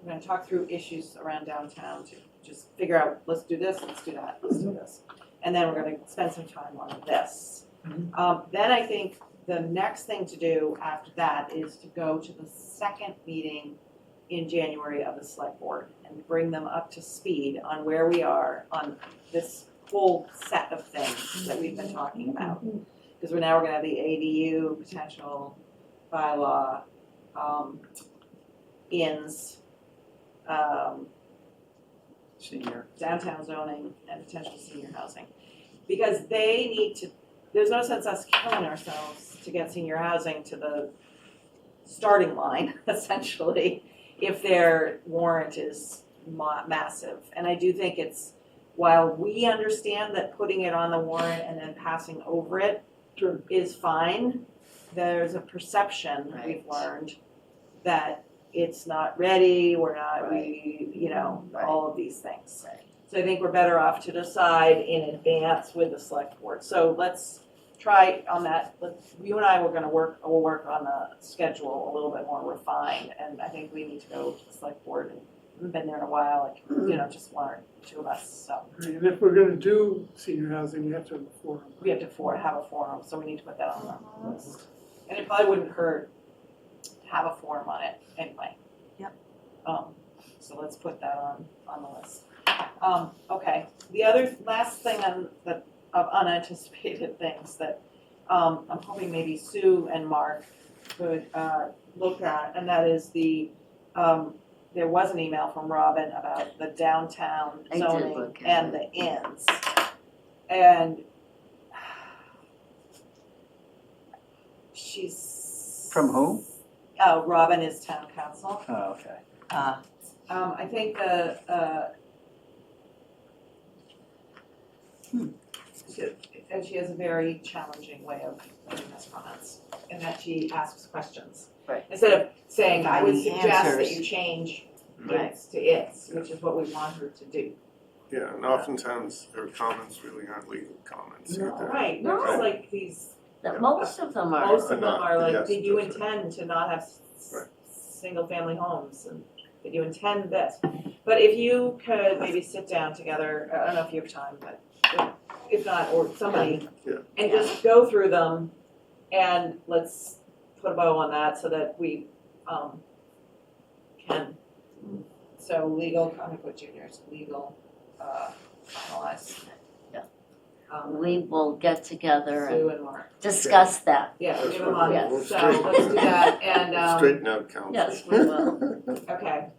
we're gonna talk through issues around downtown to just figure out, let's do this, let's do that, let's do this. And then we're gonna spend some time on this. Then I think the next thing to do after that is to go to the second meeting in January of the select board and bring them up to speed on where we are on this whole set of things that we've been talking about. Because we're gonna have the ADU potential bylaw, inns, Senior. downtown zoning, and potential senior housing. Because they need to, there's no sense us killing ourselves to get senior housing to the starting line, essentially, if their warrant is massive. And I do think it's, while we understand that putting it on the warrant and then passing over it is fine, there's a perception we've learned that it's not ready, we're not, all of these things. So I think we're better off to decide in advance with the select board. So let's try on that. You and I we'll work on the schedule a little bit more refined, and I think we need to go to the select board, and we've been there in a while, just one or two of us, so. And if we're gonna do senior housing, we have to have a forum. We have to have a forum, so we need to put that on the list. And it probably wouldn't hurt to have a forum on it anyway. Yep. So let's put that on the list. Okay, the other last thing of unanticipated things that I'm hoping maybe Sue and Mark could look at, and that is there was an email from Robin about the downtown I did zoning look at and the inns. And she's. From who? Robin is town council. Oh, okay. I think and she has a very challenging way of making those comments, in that she asks questions. Right. Instead of saying, I would Finding suggest that answers. you change Right. its to its, which is what we want her to do. Yeah, and oftentimes their comments really aren't legal comments either. Right, they're just like these, That most of them are. most of them are like, Yes, did you that's right. intend to not have Right. single family homes, and did you intend this? But if you could maybe sit down together, I don't know if you have time, but if not, or somebody, Yeah. and just go through them, and let's put a bow on that so that we can. So legal, I'm gonna put juniors, legal, finalize. Yeah. We We will get together Sue and and Mark. discuss that. Yeah, That's give them right. on, We'll so straighten- let's do that, and, Straighten out council. Yes, we will. okay.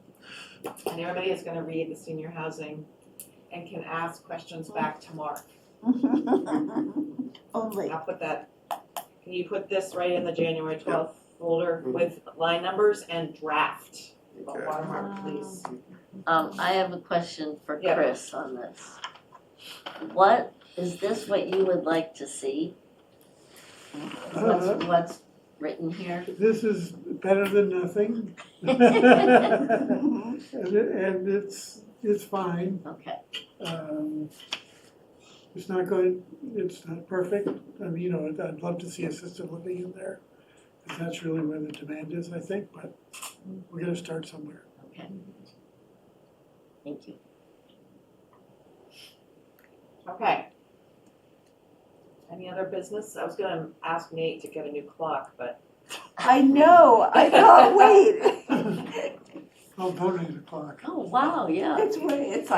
And everybody is gonna read the senior housing and can ask questions back to Mark. Only. I'll put that, can you put this right in the January 12th folder with line numbers and draft? Okay. Watermark, please. I have a question for Yeah. Chris on this. Is this what you would like to see? What's written here? This is better than nothing. And it's fine. Okay, It's not perfect. I mean, I'd love to see assisted living in there. Because that's really where the demand is, I think, but we're gonna start somewhere. okay. Thank you. Okay. Any other business? I was gonna ask Nate to get a new clock, but. I know, I thought, wait. I'll donate a clock. Oh, wow, yeah. I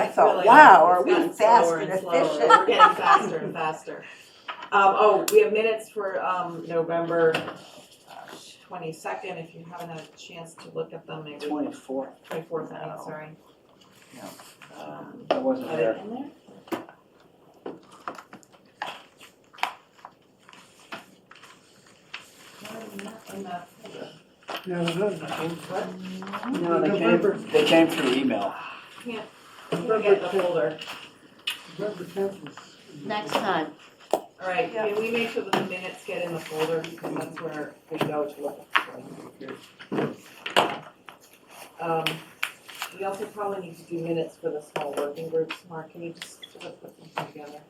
thought, Really, wow, are it's we gotten fast slower and slower. efficient? We're getting faster and faster. We have minutes for November 22nd, if you haven't had a chance to look at them, maybe. 24th. 24th, I mean, sorry. Yeah. I wasn't Got there. it in there? In the folder. Yeah, they're not in the folder. What? No, November. they came through email. Can't get the folder. November 10th was. Next time. All right, can we make sure that the minutes get in the folder, because that's where we go to look at them. We also probably need to do minutes for the small working groups. Mark, can you just sort of put something together?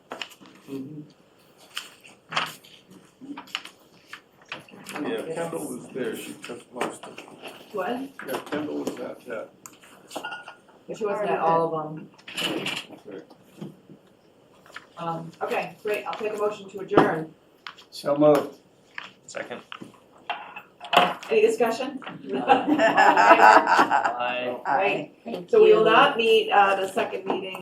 Yeah, Kendall was there, she took most of it. What? Yeah, Kendall was at that. But she wasn't at all of them. Okay. Okay, great, I'll take a motion to adjourn. So moved. Second. Any discussion? Aye. Right, so we will not meet, the second meeting